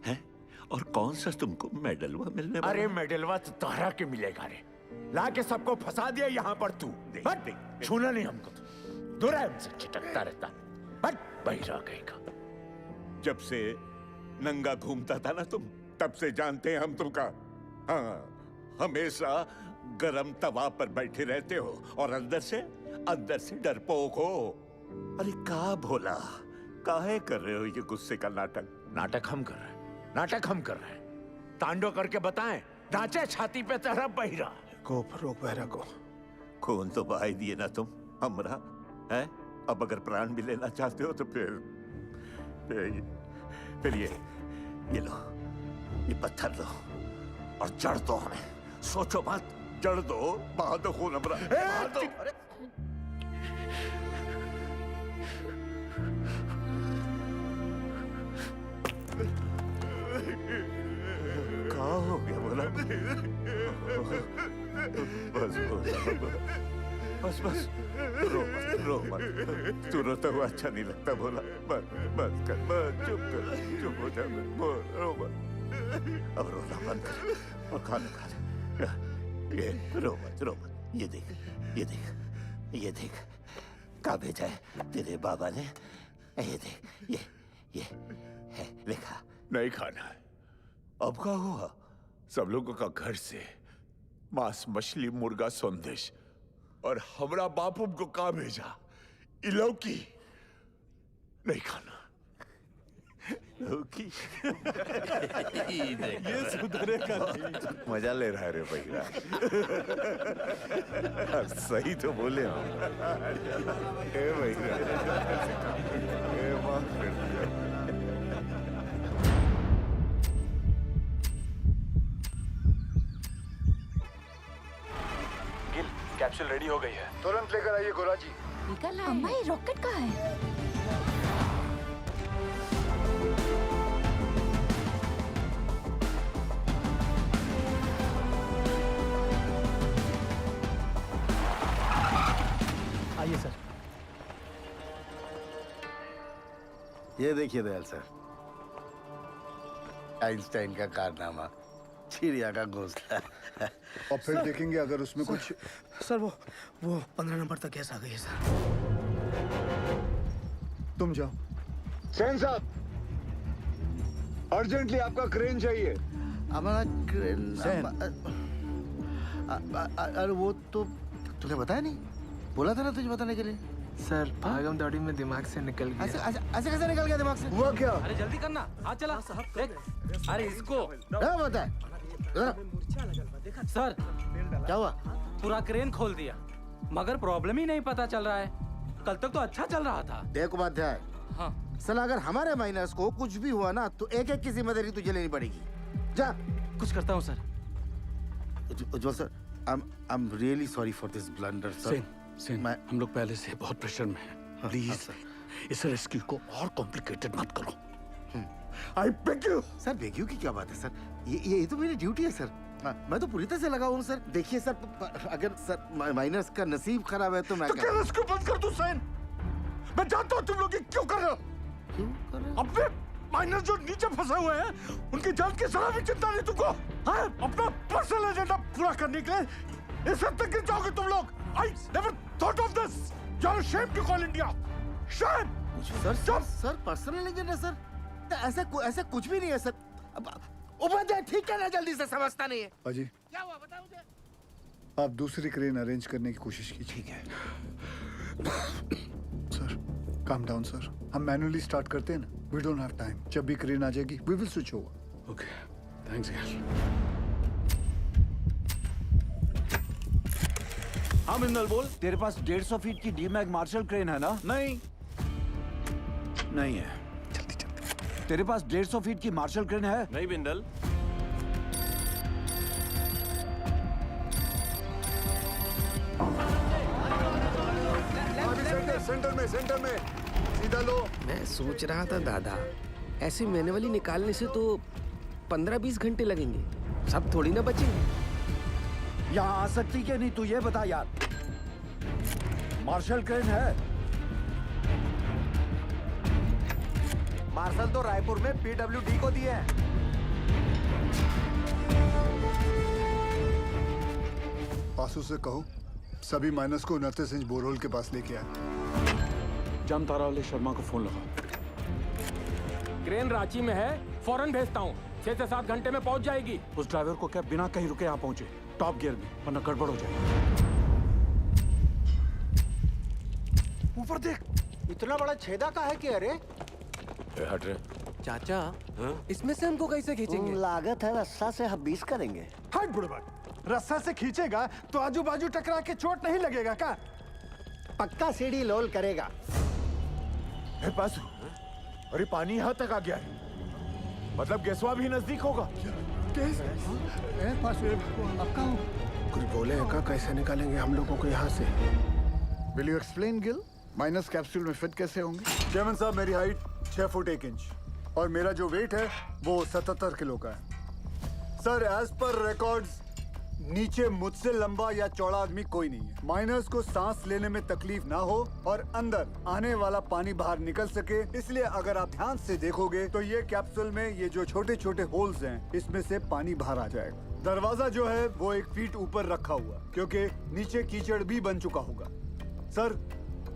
हैं? और कौन सा तुमको मेडलवा मिलने वाला? अरे मेडलवा तो तोहरा के मिलेगा रे। ला के सबको फंसा दिया यहाँ पर तू। छूना नहीं हमको। दुरान से छिटकता रहता। बट बहिरा कहेगा। जब से नंगा घूमता था ना तुम, तब से जानते हैं हम तुमका। हाँ, हमेशा गरम तवा पर बैठे रहते हो और अंदर से डरपोक हो। अरे का भोला, काहे कर रहे हो ये गुस्से का नाटक? नाटक हम कर रहे हैं। तांडव करके बताएं, नाचे छाती पे तेरा बहिरा। रोक बहरा को। खून तो बहा ही दिए ना तुम हमरा, हैं? अब अगर प्राण भी लेना चाहते हो तो फिर ये लो, ये पत्थर लो और जड़ दो हमें। सोचो मत, जड़ दो, बहा दो खून हमरा, बहा दो। क्या हो गया बोला? बस रो मत। तू रोता हुआ अच्छा नहीं लगता बोला। बस चुप हो जा, रो मत। अब रोना बंद कर और खाना खा ले। ये रो मत। ये देख क्या भेजा है तेरे बाबा ने। ये देख, ये है, लिखा। नहीं खाना है। अब क्या हुआ? सब लोगों का घर से मांस, मछली, मुर्गा, संदेश, और हमरा बापू को का भेजा? इलौकी नहीं खाना। लौकी ये सुधरेगा नहीं। मजा ले रहा है रे भैया। सही तो बोले हो। ए भैया, माफ कर दिया। कैप्सूल रेडी हो गई है। तुरंत लेकर आइए गोरा जी। निकल अम्मा, ये रॉकेट कहाँ है? आइए सर। ये देखिए दयाल सर, आइंस्टाइन का कारनामा, चिड़िया का घोंसला। और फिर देखेंगे अगर उसमें कुछ। सर वो 15 नंबर तक गैस आ गई है सर। तुम जाओ। सेन साहब, अर्जेंटली आपका क्रेन चाहिए। हमारा क्रेन। अरे वो तो तूने बताया नहीं, बोला था ना तुझे बताने के लिए। सर भागम दौड़ी में दिमाग से निकल गया। ऐसे कैसे निकल गया दिमाग से? हुआ क्या? अरे जल्दी करना, हाथ चला साहब। अरे इसको क्या बता है? सर क्या हुआ? पूरा क्रेन खोल दिया, मगर प्रॉब्लम ही नहीं पता चल रहा है। कल तक तो अच्छा चल रहा था। देख उपाध्याय, हाँ साला अगर हमारे माइनस को कुछ भी हुआ ना तो एक की जिम्मेदारी तुझे लेनी पड़ेगी। जा। कुछ करता हूँ sir. Ujjwal sir, I am really sorry for this blunder sir. Sen, हम लोग पहले से बहुत प्रेशर में हैं। प्लीज इस रेस्क्यू को और कॉम्प्लिकेटेड मत करो। I beg you. Sir beg you की क्या बात है सर? ये तो मेरी ड्यूटी है सर। मैं तो पूरी तरह से लगा हूँ सर। देखिए सर, अगर सर माइनस का नसीब खराब है तो मैं क्या रेस्क्यू बंद कर दूं सेन? मैं जानता हूँ तुम लोग ये क्यों कर रहे हो। क्यों कर रहे हो? अपने माइनस जो नीचे फंसे हुए हैं उनकी जान की जरा भी चिंता नहीं तुमको। हाँ? अपना पर्सनल एजेंडा पूरा करने के लिए इस हद तक गिर जाओगे तुम लोग। I never thought of this. You're ashamed to call India. Shame. Sir personal agenda sir? ऐसा कुछ भी नहीं है सर। उपाध्याय ठीक कहना, जल्दी से समझता नहीं है। अजी, क्या हुआ बताओ मुझे। आप दूसरी क्रेन अरेंज करने की कोशिश कीजिए। ठीक है सर, काम डाउन सर। हम मैन्युअली स्टार्ट करते हैं ना। We don't have time. जब भी क्रेन आ जाएगी we will switch over. Okay, thanks यार। हाँ बिंदल बोल। तेरे पास 150 फीट की डीमैग मार्शल क्रेन है ना? नहीं है। तेरे पास 150 फीट की मार्शल क्रेन है? नहीं बिंदल। सेंटर में सीधा लो। मैं सोच रहा था दादा, ऐसे मैनुअली निकालने से तो 15-20 घंटे लगेंगे, सब थोड़ी ना बचेंगे। यहाँ आ सकती क्या नहीं तू ये बता यार। मार्शल क्रेन है? मार्शल तो रायपुर में पीडब्ल्यूडी को दिए हैं। पासू से कहो सभी माइनस को 29 इंच बोरहोल के पास लेके आए। जामतारा वाले शर्मा को फोन लगा। क्रेन रांची में है, फौरन भेजता हूँ। 6 से 7 घंटे में पहुंच जाएगी। उस ड्राइवर को क्या बिना कहीं रुके यहाँ पहुंचे, टॉप गियर में, वरना गड़बड़ हो जाएगी। ऊपर देख, इतना बड़ा छेदा का है कि अरे हट रहे चाचा इसमें से हमको कैसे खींचेंगे? लागत है रस्सा से हम 20 करेंगे। हट बुढ़बा, रस्सा से खींचेगा तो आजू बाजू टकरा के चोट नहीं लगेगा का? पक्का सीढ़ी लोल करेगा। पासू, अरे पानी यहाँ तक आ गया है, मतलब गैसवा भी नजदीक होगा। कुछ बोले का कैसे निकालेंगे हम लोगों को यहाँ से? Will you explain Gill? Minus capsule में फिट कैसे होंगे? चेयरमैन साहब, मेरी हाइट 6 फुट 1 इंच और मेरा जो वेट है वो 77 किलो का है। सर, एज पर रिकॉर्ड्स नीचे मुझसे लंबा या चौड़ा आदमी कोई नहीं है। माइनर्स को सांस लेने में तकलीफ ना हो और अंदर आने वाला पानी बाहर निकल सके, इसलिए अगर आप ध्यान से देखोगे तो ये कैप्सूल में ये जो छोटे छोटे होल्स हैं, इसमें से पानी बाहर आ जाएगा। दरवाजा जो है वो 1 फीट ऊपर रखा हुआ, क्योंकि नीचे कीचड़ भी बन चुका होगा। सर,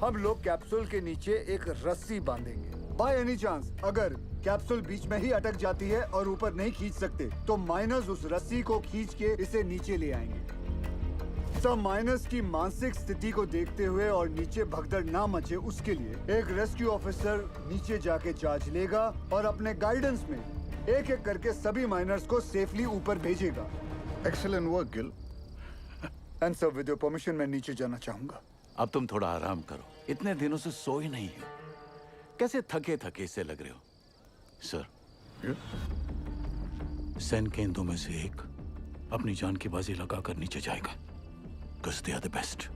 हम लोग कैप्सूल के नीचे एक रस्सी बांधेंगे। बाय एनी चांस अगर कैप्सूल बीच में ही अटक जाती है और ऊपर नहीं खींच सकते, तो माइनर्स उस रस्सी को खींच के इसे नीचे ले आएंगे। सब माइनर्स की मानसिक स्थिति को देखते हुए और नीचे भगदड़ ना मचे, उसके लिए एक रेस्क्यू ऑफिसर नीचे जाके चार्ज लेगा और अपने गाइडेंस में एक एक करके सभी माइनर्स को सेफली ऊपर भेजेगा। Excellent work Gill. And sir, with your permission मैं नीचे जाना चाहूंगा। अब तुम थोड़ा आराम करो, इतने दिनों से सोए नहीं हो, कैसे थके थके से लग रहे हो। सर, सैन केंद्रों में से एक अपनी जान की बाजी लगाकर नीचे जाएगा। 'Cause they are the best.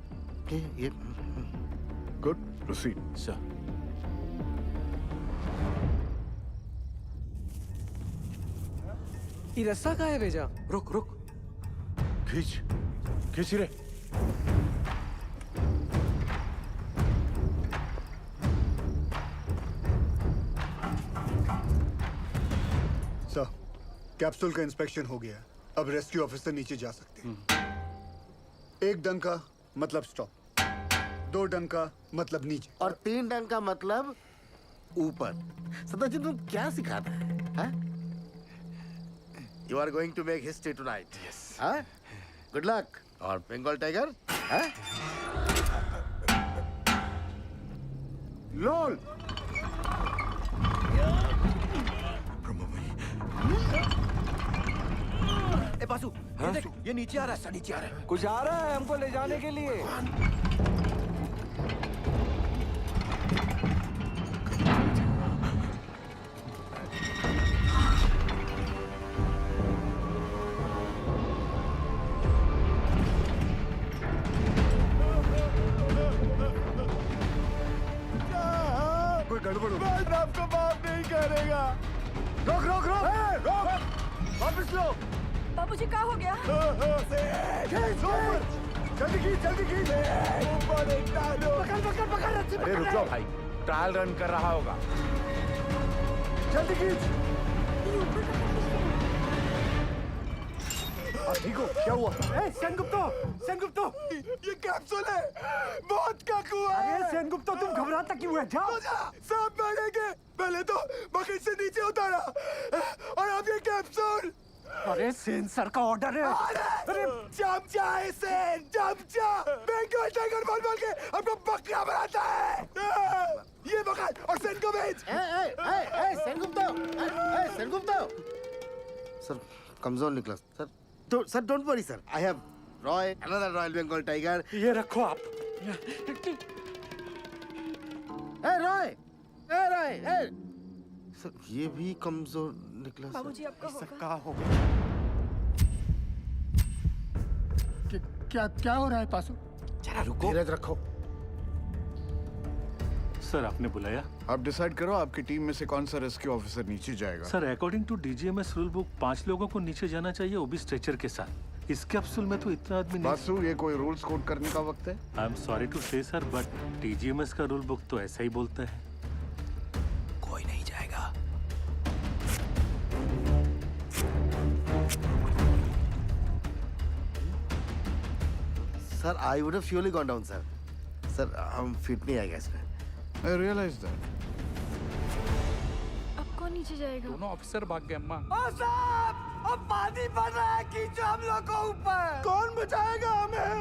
Good, proceed. Sir, ये रस्सा कहाँ है भेजा? रुक रुक, खींच खींच रे। सर, कैप्सूल का इंस्पेक्शन हो गया। अब रेस्क्यू ऑफिसर नीचे जा सकते हैं। 1 डंका मतलब स्टॉप, 2 डंका मतलब नीचे, और 3 डंका का मतलब ऊपर। सदाजी, तुम क्या सिखाता है? You are going to make history tonight. Yes. Good luck. और बंगाल टाइगर? लोल। ए बासु, ये देख, ये नीचे आ रहा है। नीचे आ रहा है। कुछ आ रहा है हमको ले जाने के लिए। कोई गड़बड़ हो। मैं आपको माफ नहीं करेगा। रोक रोक रोक, रोक, वापस लो। बाबूजी, क्या हो गया? जल्दी खींच, जल्दी खींच। पकड़ पकड़ पकड़, रस्सी अरे पकड़। रुक जाओ भाई, ट्रायल रन कर रहा होगा। जल्दी खींच। ठीक हो? क्या हुआ? सेनगुप्तो, ये कैप्सूल है, मौत का कुआं। अरे सेनगुप्तो, तुम घबराता क्यों है? जाओ। सब मरेंगे। पहले तो बकेट से नीचे उतारा और अब ये कैप्सूल। अरे सेन सर का ऑर्डर है। अरे चमचा है सेन, चमचा। बंगाल टाइगर बोल बोल के हमको बकरा बनाता है। ये पकड़ और सेन को भेज। सेनगुप्तो। सर, कमजोर निकला। Sir, don't worry sir. I have Roy, another royal Bengal tiger. ये रखो आप। रॉय, सर, ये भी कमजोर निकला। बाबूजी, आपका होगा। क्या हो रहा है पासु? जरा रुको, धीरज रखो। सर, आपने बुलाया? आप डिसाइड करो आपकी टीम में से कौन सा रेस्क्यू ऑफिसर नीचे जाएगा। Sir, according to DGMS rule book 5 लोगों को नीचे जाना चाहिए, वो भी स्ट्रेचर के साथ। इस कैप्सूल में तो इतना आदमी नहीं। बासु, ये कोई रूल्स कोड करने का वक्त है? आई एम सॉरी टू से सर, बट डीजीएमएस का रूल बुक तो ऐसा ही बोलता है। कोई नहीं जाएगा। Sir, I would have surely gone down, sir. Sir हम फिट नहीं आएगा इसमें। I realize that. अब कौन नीचे जाएगा? दोनों ऑफिसर भाग गए अम्मा। ओ साहब, अब पानी बढ़ रहा है, खींचो हम लोग को ऊपर। कौन बचाएगा हमें?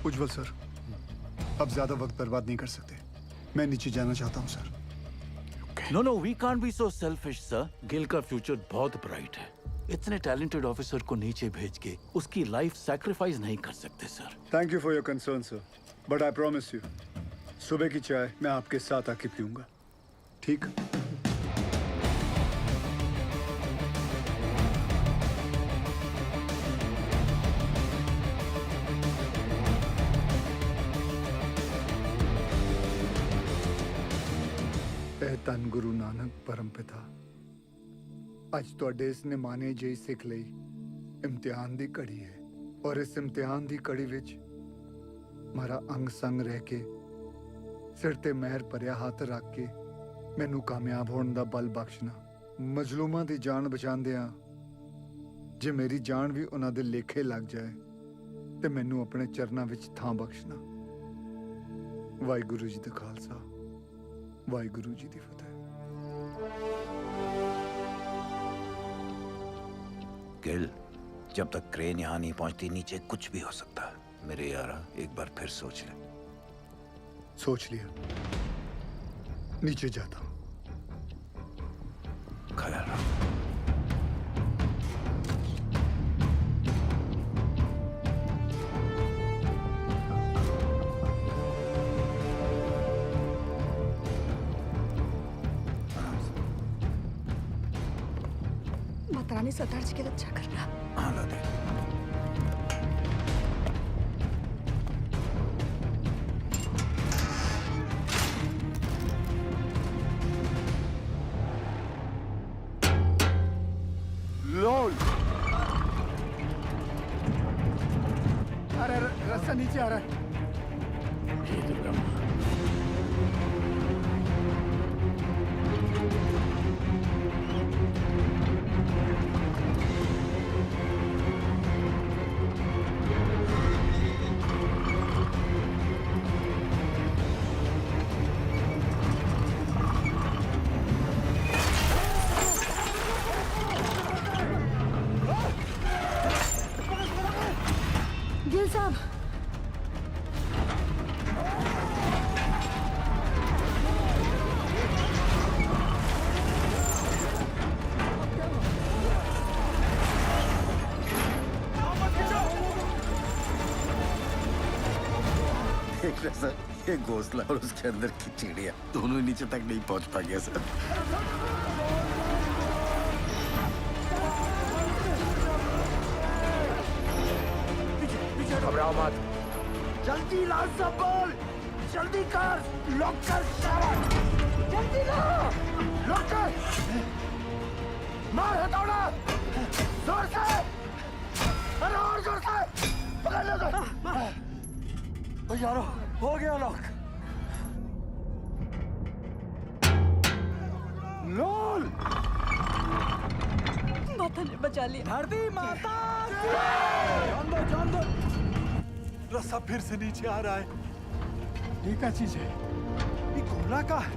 उज्जवल सर, अब ज्यादा वक्त बर्बाद नहीं कर सकते। मैं नीचे जाना चाहता हूँ sir. No no, we can't be so selfish sir. Gill का फ्यूचर बहुत ब्राइट है। इतने टैलेंटेड ऑफिसर को नीचे भेज के उसकी लाइफ सैक्रिफाइस नहीं कर सकते sir. Thank you for your concern sir, but I promise you, सुबह की चाय मैं आपके साथ आके पीऊंगा, ठीक? ਧੰਨ ਗੁਰੂ ਨਾਨਕ ਪਰਮ ਪਿਤਾ, ਅੱਜ ਤੁਹਾਡੇ ਇਸ ਨਿਮਾਣੇ ਜਿਹੀ ਸਿੱਖ ਲਈ ਇਮਤਿਹਾਨ ਦੀ ਘੜੀ ਹੈ, ਔਰ ਇਸ ਇਮਤਿਹਾਨ ਦੀ ਘੜੀ ਵਿੱਚ ਮਾਰਾ ਅੰਗ ਸੰਗ ਰਹਿ ਕੇ ਸਿਰ ਤੇ ਮਹਿਰ ਭਰਿਆ ਹੱਥ ਰੱਖ ਕੇ ਮੈਨੂੰ ਕਾਮਯਾਬ ਹੋਣ ਦਾ ਬਲ ਬਖਸ਼ਣਾ। ਮਜ਼ਲੂਮਾਂ ਦੀ ਜਾਨ ਬਚਾਉਂਦਿਆਂ ਜੇ ਮੇਰੀ ਜਾਨ ਵੀ ਉਹਨਾਂ ਦੇ ਲੇਖੇ ਲੱਗ ਜਾਏ ਤੇ ਮੈਨੂੰ ਆਪਣੇ ਚਰਨਾਂ ਵਿੱਚ ਥਾਂ ਬਖਸ਼ਣਾ। ਵਾਹਿਗੁਰੂ ਜੀ ਦਾ ਖਾਲਸਾ, वाहिगुरु जी दी फतेह। गिल, जब तक क्रेन यहाँ नहीं पहुंचती नीचे कुछ भी हो सकता है। मेरे यारा एक बार फिर सोच ले। सोच लिया, नीचे जाता हूँ। ख्याल रखो। रानी सरदार जी के लिए अच्छा करना। हाँ लादे। लोल, अरे रास्ता नीचे आ रहा है। गिल साहब, देख रहे सर, ये घोंसला और उसके अंदर की चिड़िया दोनों ही नीचे तक नहीं पहुंच पा गया सर। घबराओ मत। जल्दी ला सब बोल, जल्दी कर, लॉक कर शाबाश, जल्दी ला, लॉक कर, मार हथौड़ा, जोर से, अरे और जोर से, पकड़ लो तो। यारो, हो गया लॉक। लोल, माता ने बचा लिया। धरती माता, जान दो। रस्सा फिर से नीचे आ रहा है। ये क्या चीज है? ये गोला का है।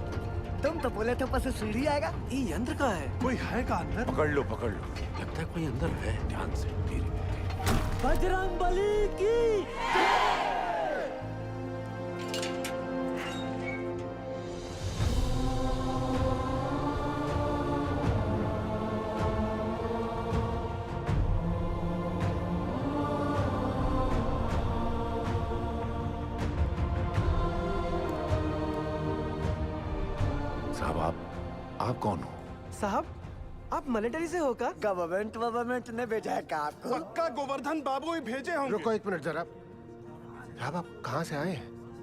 तुम तो बोले थे ऊपर से सीढ़ी आएगा। ये यंत्र का है। कोई है का अंदर? पकड़ लो पकड़ लो, लगता है कोई अंदर है। ध्यान से, धीरे। बजरंग बली की साहब, आप कौन हो? साहब, आप मिलिट्री से हो का? गवर्नमेंट ने भेजा है का आपको? पक्का गोवर्धन बाबू ही भेजे होंगे। रुको एक मिनट जरा। साहब आप कहाँ से आए हैं?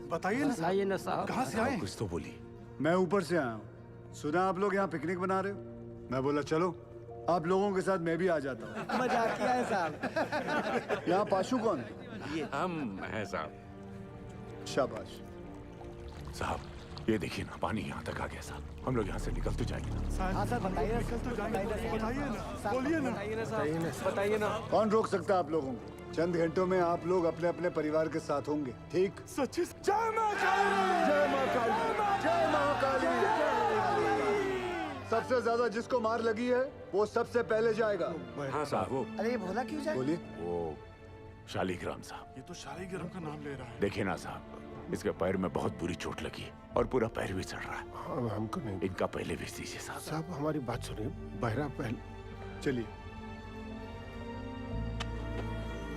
बताइए ना साहब। कहाँ से आए? कुछ तो बोली। मैं ऊपर से आया हूँ। सुना आप लोग यहाँ पिकनिक बना रहे हो? मैं बोला चलो, आप लोगों के साथ मैं भी आ जाता हूँ। मजाक किया है साहब। यहाँ पाशु कौन? हम हैं साहब। शाबाश। साहब, ये देखिए ना, पानी यहाँ तक आ गया साहब। हम लोग यहाँ से निकल तो जाएंगे ना। हाँ सर, बताइए ना, बताइए ना, बोलिए ना। बताइए ना। कौन रोक सकता है आप लोगों को? चंद घंटों में आप लोग अपने अपने परिवार के साथ होंगे, ठीक? सच्ची जय मां काली, जय मां काली, जय महाकाली। सबसे ज्यादा जिसको मार लगी है वो सबसे पहले जाएगा। हाँ साहब वो अरे ये भोला क्यों जाए? बोलिए। वो शालिग्राम साहब। ये तो शालिग्राम का नाम ले रहा है। देखिए ना साहब, इसके पैर में बहुत बुरी चोट लगी है और पूरा पैर भी चढ़ रहा है। हाँ, हमको नहीं। इनका पहले भेज दीजिए साहब। साहब हमारी बात सुनिए, बहरा पहले। चलिए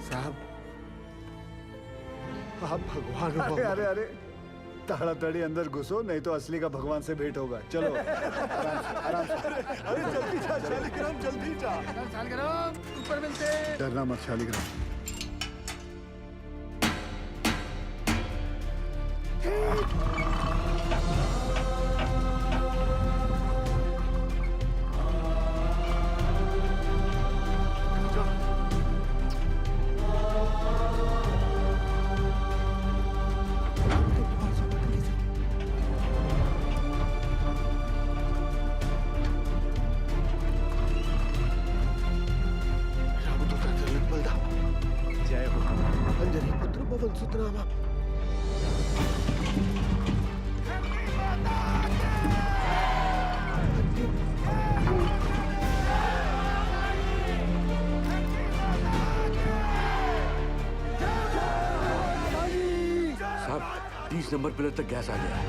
साहब आप भगवान हो। अरे अरे अरे, ताड़ाताड़ी अंदर घुसो, नहीं तो असली का भगवान से भेंट होगा। चलो आराम से। अरे जल्दी जा शालिग्राम, जल्दी जा। शालिग्राम ऊपर मिलते। डरना मत शालिग्राम। जय हो। अंजनी पुत्र पवन सुत नामा। साहब 30 नंबर पिलर तक गैस आ गया है।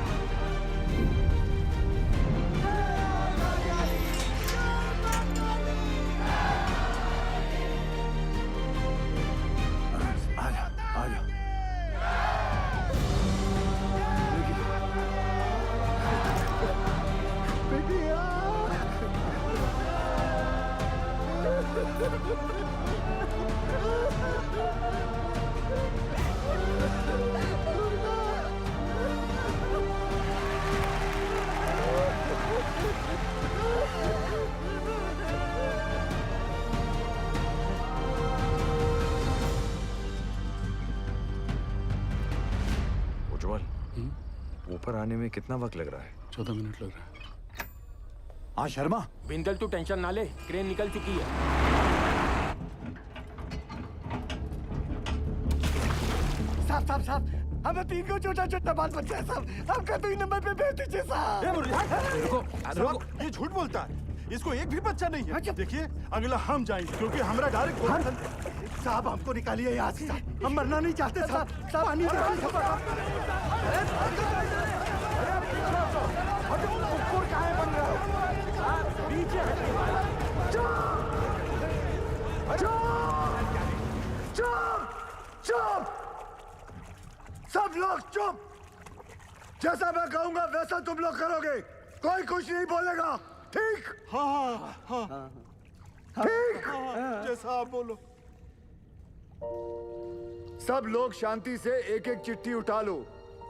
उज्जवल, ऊपर आने में कितना वक्त लग रहा है? 14 मिनट लग रहा है। हाँ शर्मा, बिंदल तू टेंशन ना ले, क्रेन निकल चुकी है। साहब साहब साहब, हमें 3 को छोटा छोटा बाल बच्चा है साहब, आपका 3 नंबर पे भेज दीजिए साहब। रुको, ये झूठ बोलता है। इसको एक भी बच्चा नहीं है। देखिए अगला हम जाएंगे क्योंकि हमारा डायरेक्ट साहब हमको निकालिए यहाँ से, हम मरना नहीं चाहते साहब। पानी चुप! सब लोग चुप! जैसा मैं कहूंगा वैसा तुम लोग करोगे, कोई कुछ नहीं बोलेगा, ठीक? हाँ हाँ हाँ ठीक? जैसा आप बोलो। सब लोग शांति से एक एक चिट्ठी उठा लो।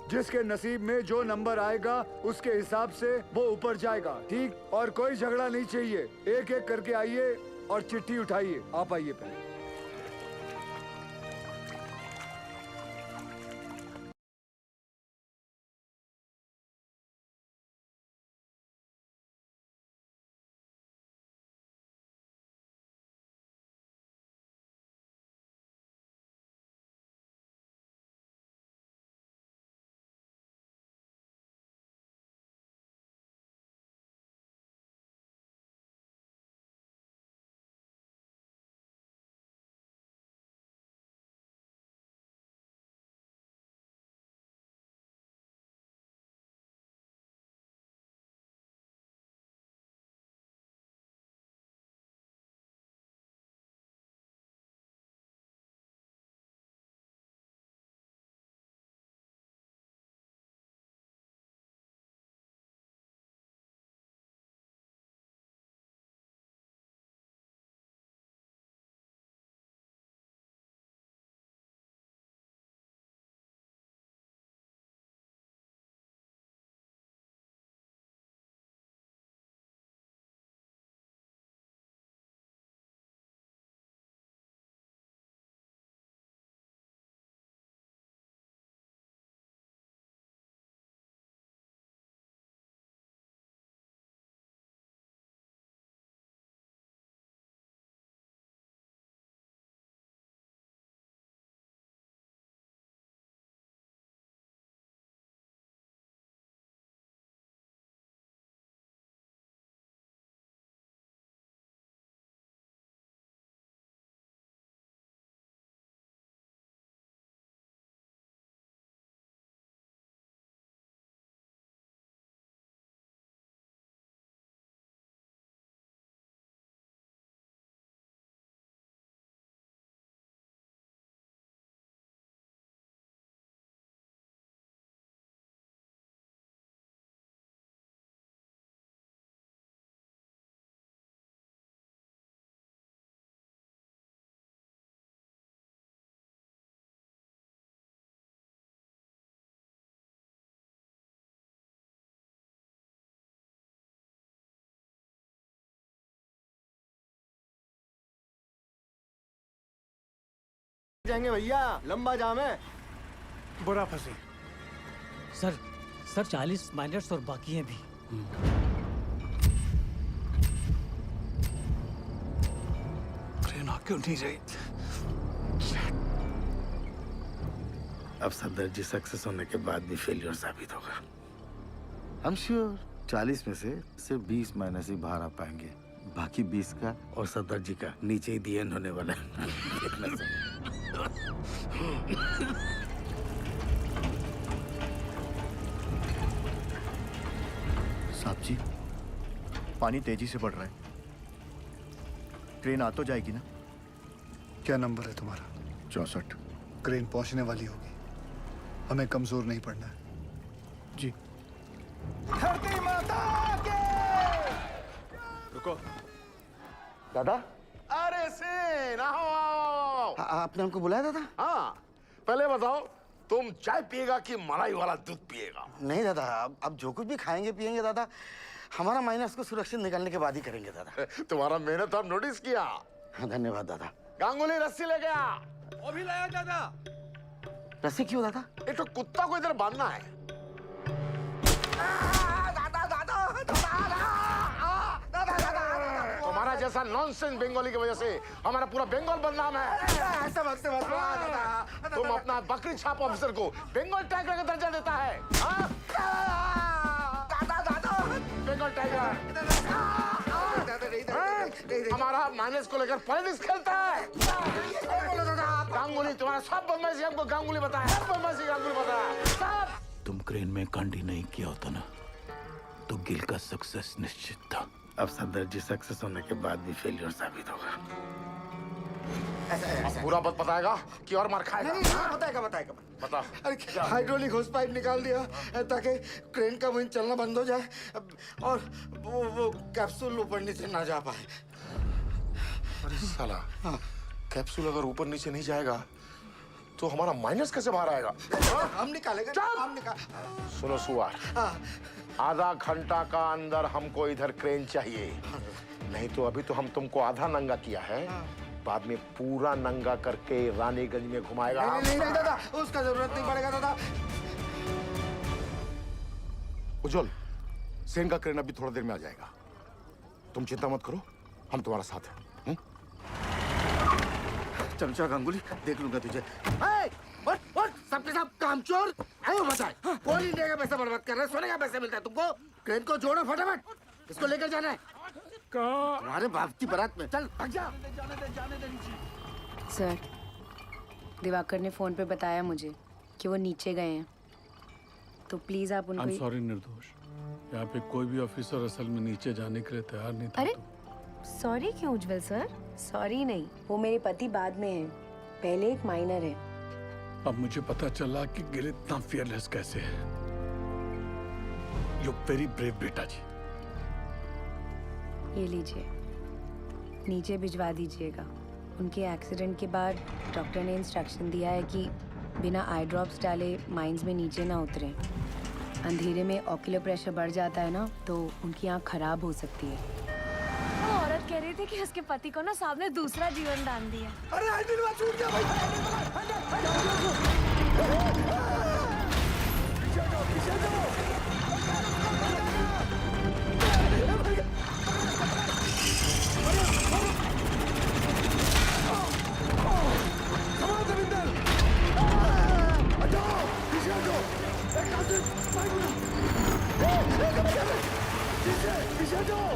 जिसके नसीब में जो नंबर आएगा उसके हिसाब से वो ऊपर जाएगा, ठीक? और कोई झगड़ा नहीं चाहिए, एक एक करके आइए और चिट्ठी उठाइए। आप आइए पहले। जाएंगे भैया, लंबा जाम है। बुरा फंसी। सर 40 माइनर्स और बाकी हैं भी। ट्रेन आ क्यों नहीं रही? अब सफदर जी सक्सेस होने के बाद भी फेलियर साबित होगा। हम श्योर 40 में से सिर्फ 20 माइनस ही बाहर आ पाएंगे, बाकी 20 का और सफदर जी का नीचे ही दी एंड होने वाला है। साहब जी, पानी तेजी से बढ़ रहा है, ट्रेन आ तो जाएगी ना? क्या नंबर है तुम्हारा? 64। क्रेन पहुंचने वाली होगी, हमें कमजोर नहीं पड़ना है। जी। धरती माता के। रुको दादा। अरे सेन, आओ आओ। आपने हमको बुलाया दादा? हाँ, पहले बताओ तुम चाय पिएगा कि मलाई वाला दूध पिएगा? नहीं दादा, अब जो कुछ भी खाएंगे पिएंगे दादा, हमारा माइनस को सुरक्षित निकालने के बाद ही करेंगे दादा। तुम्हारा मेहनत हम नोटिस किया। हाँ, धन्यवाद दादा। गांगुली रस्सी ले गया। वो भी लाया दादा। रस्सी क्यों दादा? एक तो कुत्ता को इधर बांधना है। तुम्हारा जैसा नॉनसेंस बंगाली की वजह से हमारा पूरा बंगाल बदनाम है। तुम अपना बकरी छाप ऑफिसर को बंगाल टाइगर का दर्जा देता है। बंगाल टाइगर हमारा माइनस को लेकर पॉलिटिक्स खेलता है। गांगुली तुम्हारा सब बदमाशी हमको गांगुली बताया, सब बदमाशी गांगुली बताया सब। तुम क्रेन में कांडी नहीं किया होता ना तो गिल का सक्सेस निश्चित था। अब सफदर जी सक्सेस होने के बाद भी फेलियर साबित होगा। अब पूरा बात बताएगा कि और मार खाएगा? नहीं, बताएगा बताएगा। बता। अरे हाइड्रोलिक होस पाइप निकाल दिया ताकि क्रेन का वहीं चलना बंद हो जाए और वो कैप्सूल ऊपर नीचे ना जा पाए। अरे साला, कैप्सूल अगर ऊपर नीचे नहीं जाएगा तो हमारा माइनस कैसे बाहर आएगा? हम निकालेंगे, हम निकाल। सुनो सुआर, आधा घंटा का अंदर हमको इधर क्रेन चाहिए, नहीं तो अभी तो हम तुमको आधा नंगा किया है, बाद में पूरा नंगा करके रानीगंज में घुमाएगा। नहीं दादा, उसका जरूरत नहीं पड़ेगा दादा। उज्जवल, सेन का क्रेन अभी थोड़ा देर में आ जाएगा, तुम चिंता मत करो, हम तुम्हारा साथ हैं। चमचा गांगुली, देख लूंगा तुझे। सबके सब कामचोर आयो बताए, कौन इंडिया का पैसा बर्बाद कर रहा है? सोने का पैसा मिलता है तुमको? क्रेन को जोड़ो फटाफट, इसको लेकर जाना है तुम्हारे बाप की बारात में। चल भाग जा। सर, दिवाकर ने फोन पे बताया मुझे कि वो नीचे गए हैं, तो प्लीज आप उनको। I'm sorry निर्दोष, यहाँ पे कोई भी ऑफिसर असल में नीचे जाने के लिए तैयार नहीं था। अरे सॉरी क्यों उज्जवल सर? सॉरी नहीं, वो मेरे पति बाद में हैं, पहले एक माइनर है। अब मुझे पता चला कि गिल इतना फियरलेस कैसे है। यू वेरी ब्रेव बेटा जी। ये लीजिए, नीचे भिजवा दीजिएगा। उनके एक्सीडेंट के बाद डॉक्टर ने इंस्ट्रक्शन दिया है कि बिना आई ड्रॉप्स डाले माइंस में नीचे ना उतरें। अंधेरे में ऑक्यूलर प्रेशर बढ़ जाता है ना, तो उनकी आँख खराब हो सकती है। वो औरत कह रही थी कि उसके पति को ना साहब ने दूसरा जीवन दान दिया। अरे हैंडल छूट गया भाई। पीछे जाओ।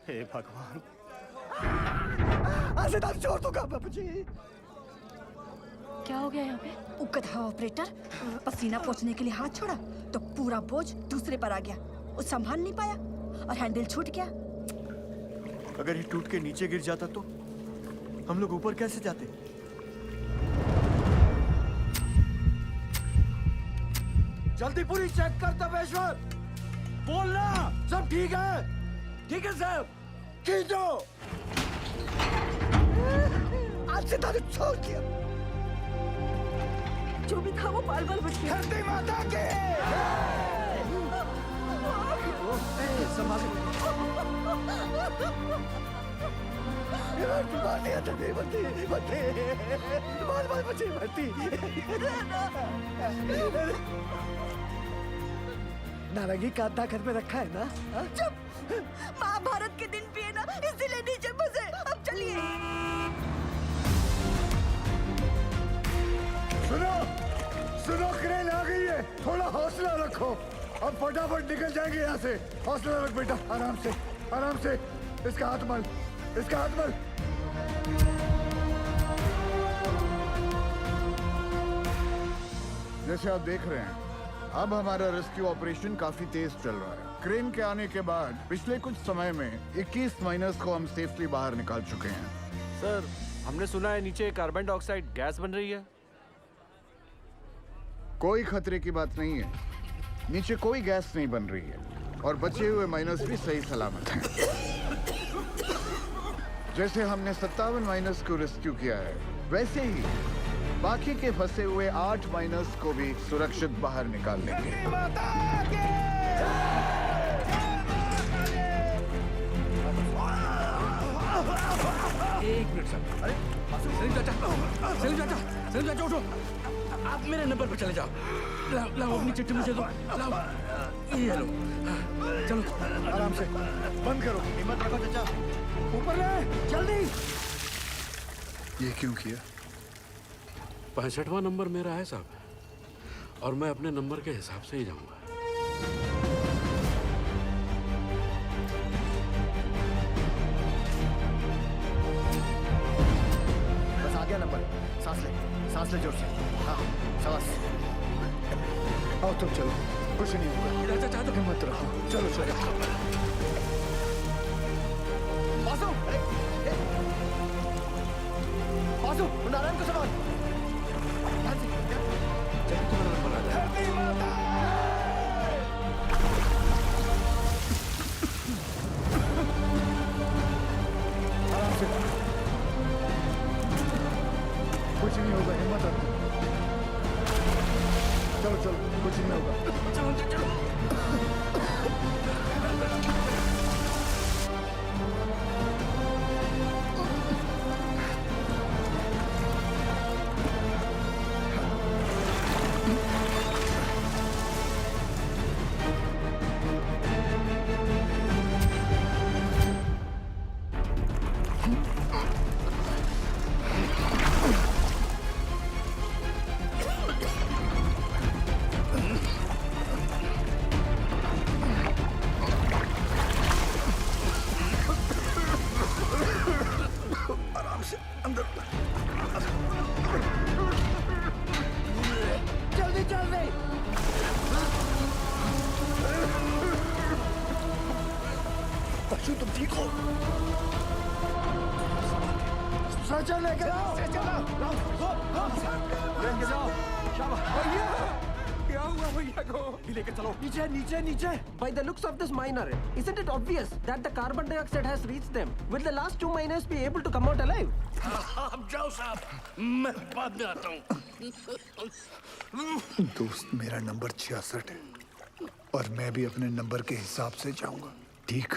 हे भगवान, छोड़ दूंगा बाबूजी। क्या हो गया यहाँ पे? उकथा ऑपरेटर पसीना पोंछने के लिए हाथ छोड़ा तो पूरा बोझ दूसरे पर आ गया। वो संभाल नहीं पाया और हैंडल छूट गया। अगर ये टूट के नीचे गिर जाता तो हम लोग ऊपर कैसे जाते? जल्दी पूरी चेक कर तपेश्वर। बोलना सब ठीक है? ठीक है साहब। खींचो। आज से तारीफ छोड़ दिया। जो भी था वो बाल-बाल बच गया। धरती माता की। संभाल। नारंगी कांता घर में रखा है ना? चुप। महाभारत के दिन भी है ना, इसीलिए नीचे बसे। अब चलिए। सुनो सुनो, क्रेन आ गई है, थोड़ा हौसला रखो। अब फटाफट निकल जाएंगे यहाँ से। हौसला रख बेटा, आराम से आराम से। इसका हाथ मल, इसका हाथ मल। जैसे आप देख रहे हैं, अब हमारा रेस्क्यू ऑपरेशन काफी तेज चल रहा है। क्रेन के आने के बाद पिछले कुछ समय में 21 माइनर्स को हम सेफली बाहर निकाल चुके हैं। सर, हमने सुना है नीचे कार्बन डाइऑक्साइड गैस बन रही है। कोई खतरे की बात नहीं है, नीचे कोई गैस नहीं बन रही है और बचे हुए माइनर्स भी सही सलामत हैं। जैसे हमने 57 माइनर्स को रेस्क्यू किया है, वैसे ही बाकी के फंसे हुए 8 माइनर्स को भी सुरक्षित बाहर निकाल लेंगे। एक मिनट सर। अरे सलीम चाचा, सलीम चाचा, सलीम चाचा उठो। आप मेरे नंबर पर चले जाओ। लाओ लाओ अपनी चिट्ठी मुझे दो। लाओ ये लो। चलो आराम से, बंद करो। हिम्मत रखो चाचा। ऊपर ले, जल्दी। ये क्यों किया? 65वां नंबर मेरा है साहब, और मैं अपने नंबर के हिसाब से ही जाऊंगा। बस आ गया नंबर। सांस ले जोर से। हाँ, शाबाश। आओ तुम चलो, कुछ नहीं होगा। हिम्मत रखो, चलो चलो। बासु, बासु, नारायण को संभाल। आराम से, कुछ नहीं होगा, हिम्मत रखो। चलो चलो, कुछ नहीं होगा। चलो चलो। जल्दी जल्दी। बच्चों तुम ठीक हो? सचा लेकर आओ। लेके जाओ। भैया, क्या हुआ भैया को? लेके चलो। नीचे नीचे नीचे. By the looks of this miner, isn't it obvious that the carbon dioxide has reached them? Will the last 2 miners be able to come out alive? आप जाओ साहब, मैं बाद में आता हूँ। दोस्त, मेरा नंबर 66 है और मैं भी अपने नंबर के हिसाब से जाऊंगा, ठीक?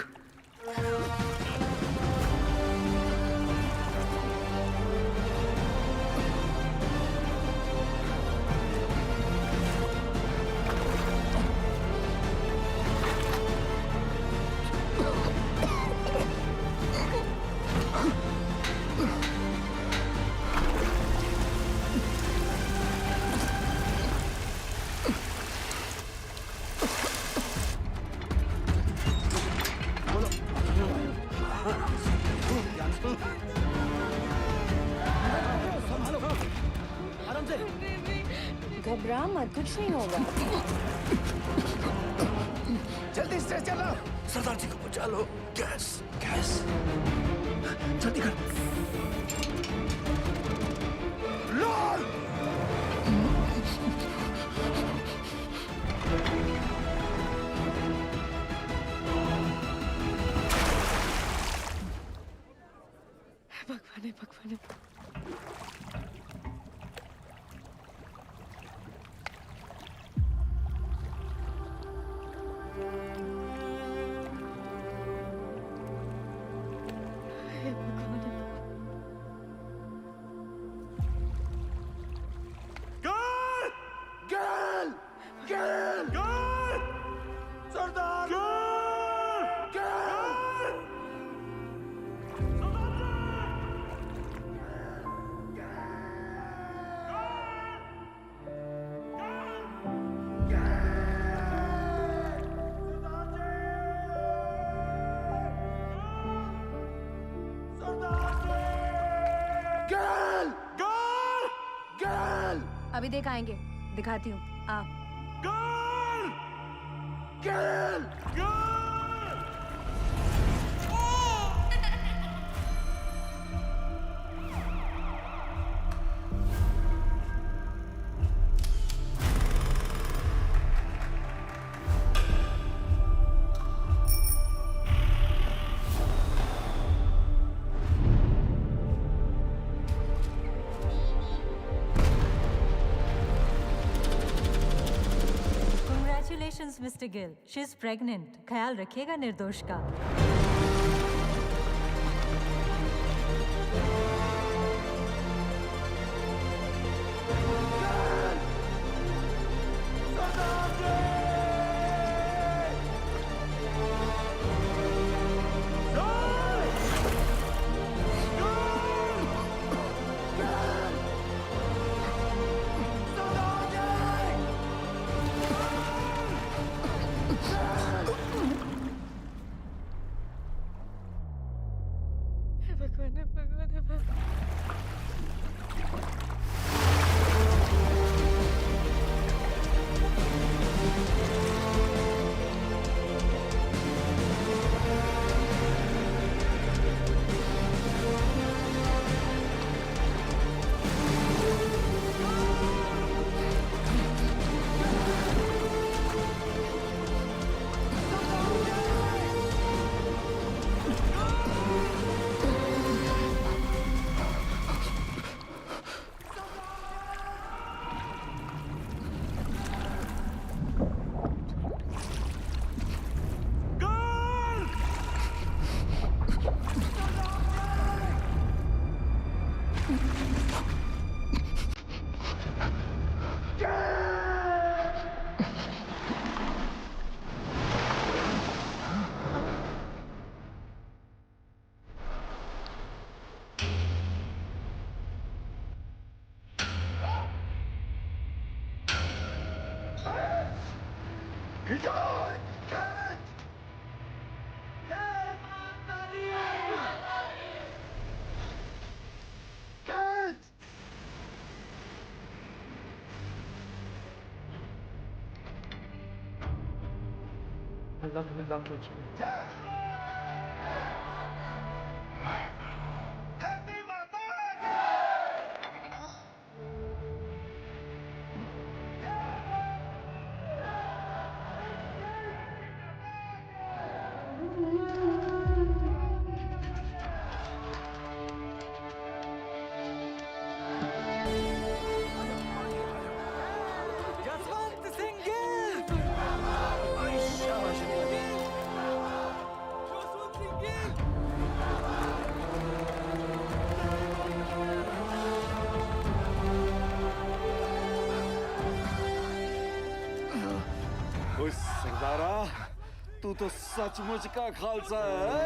घबरा मत, कुछ नहीं होगा। जल्दी से चलो। सरदार जी को बचा लो। गैस गैस, जल्दी कर। अभी देख आएंगे, दिखाती हूँ। आ Congratulations, Mr. Gill. She's pregnant. ख्याल रखिएगा निर्दोष का। सरदारा, तू तो सचमुच का खालसा है।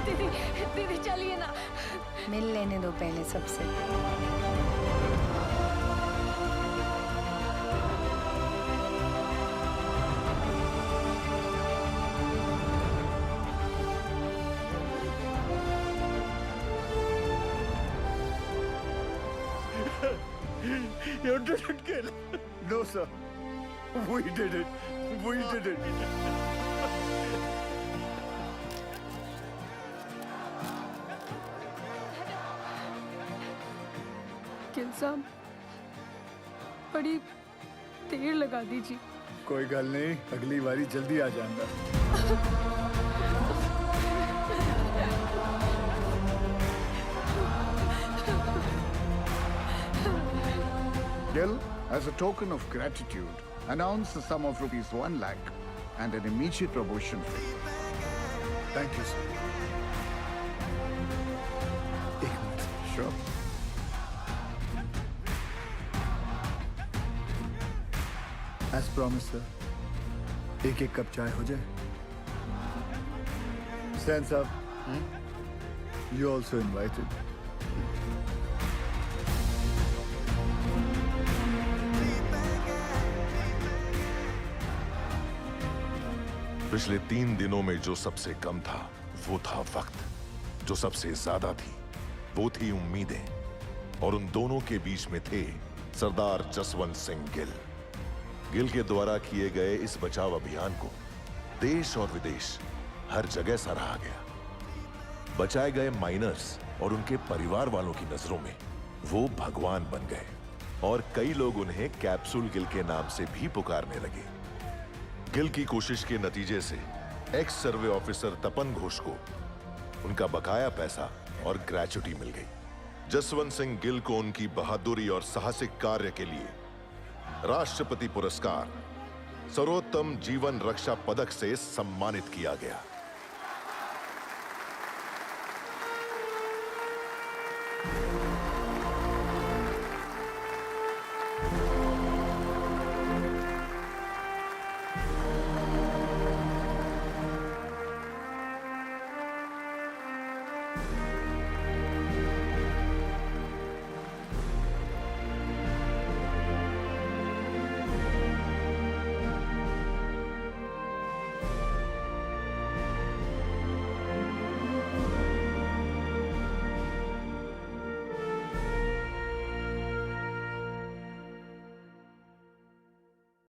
दीदी, दीदी चलिए ना। मिल लेने दो पहले सबसे। You didn't kill. No, sir. We did it. We did it. Gill साहब, बड़ी देर लगा दीजिए। कोई गल नहीं, अगली बारी जल्दी आ जाऊंगा। Gill, as a token of gratitude, announce the sum of ₹1 lakh and an immediate promotion fee. Thank you, sir. एक minute. Sure. As promised, sir. एक कप चाय हो जाए। Stan साहब, you also invited. पिछले 3 दिनों में जो सबसे कम था वो था वक्त। जो सबसे ज्यादा थी वो थी उम्मीदें। और उन दोनों के बीच में थे सरदार जसवंत सिंह गिल। गिल के द्वारा किए गए इस बचाव अभियान को देश और विदेश हर जगह सराहा गया। बचाए गए माइनर्स और उनके परिवार वालों की नजरों में वो भगवान बन गए और कई लोग उन्हें कैप्सूल गिल के नाम से भी पुकारने लगे। गिल की कोशिश के नतीजे से एक्स सर्वे ऑफिसर तपन घोष को उनका बकाया पैसा और ग्रेच्युटी मिल गई। जसवंत सिंह गिल को उनकी बहादुरी और साहसिक कार्य के लिए राष्ट्रपति पुरस्कार सर्वोत्तम जीवन रक्षा पदक से सम्मानित किया गया।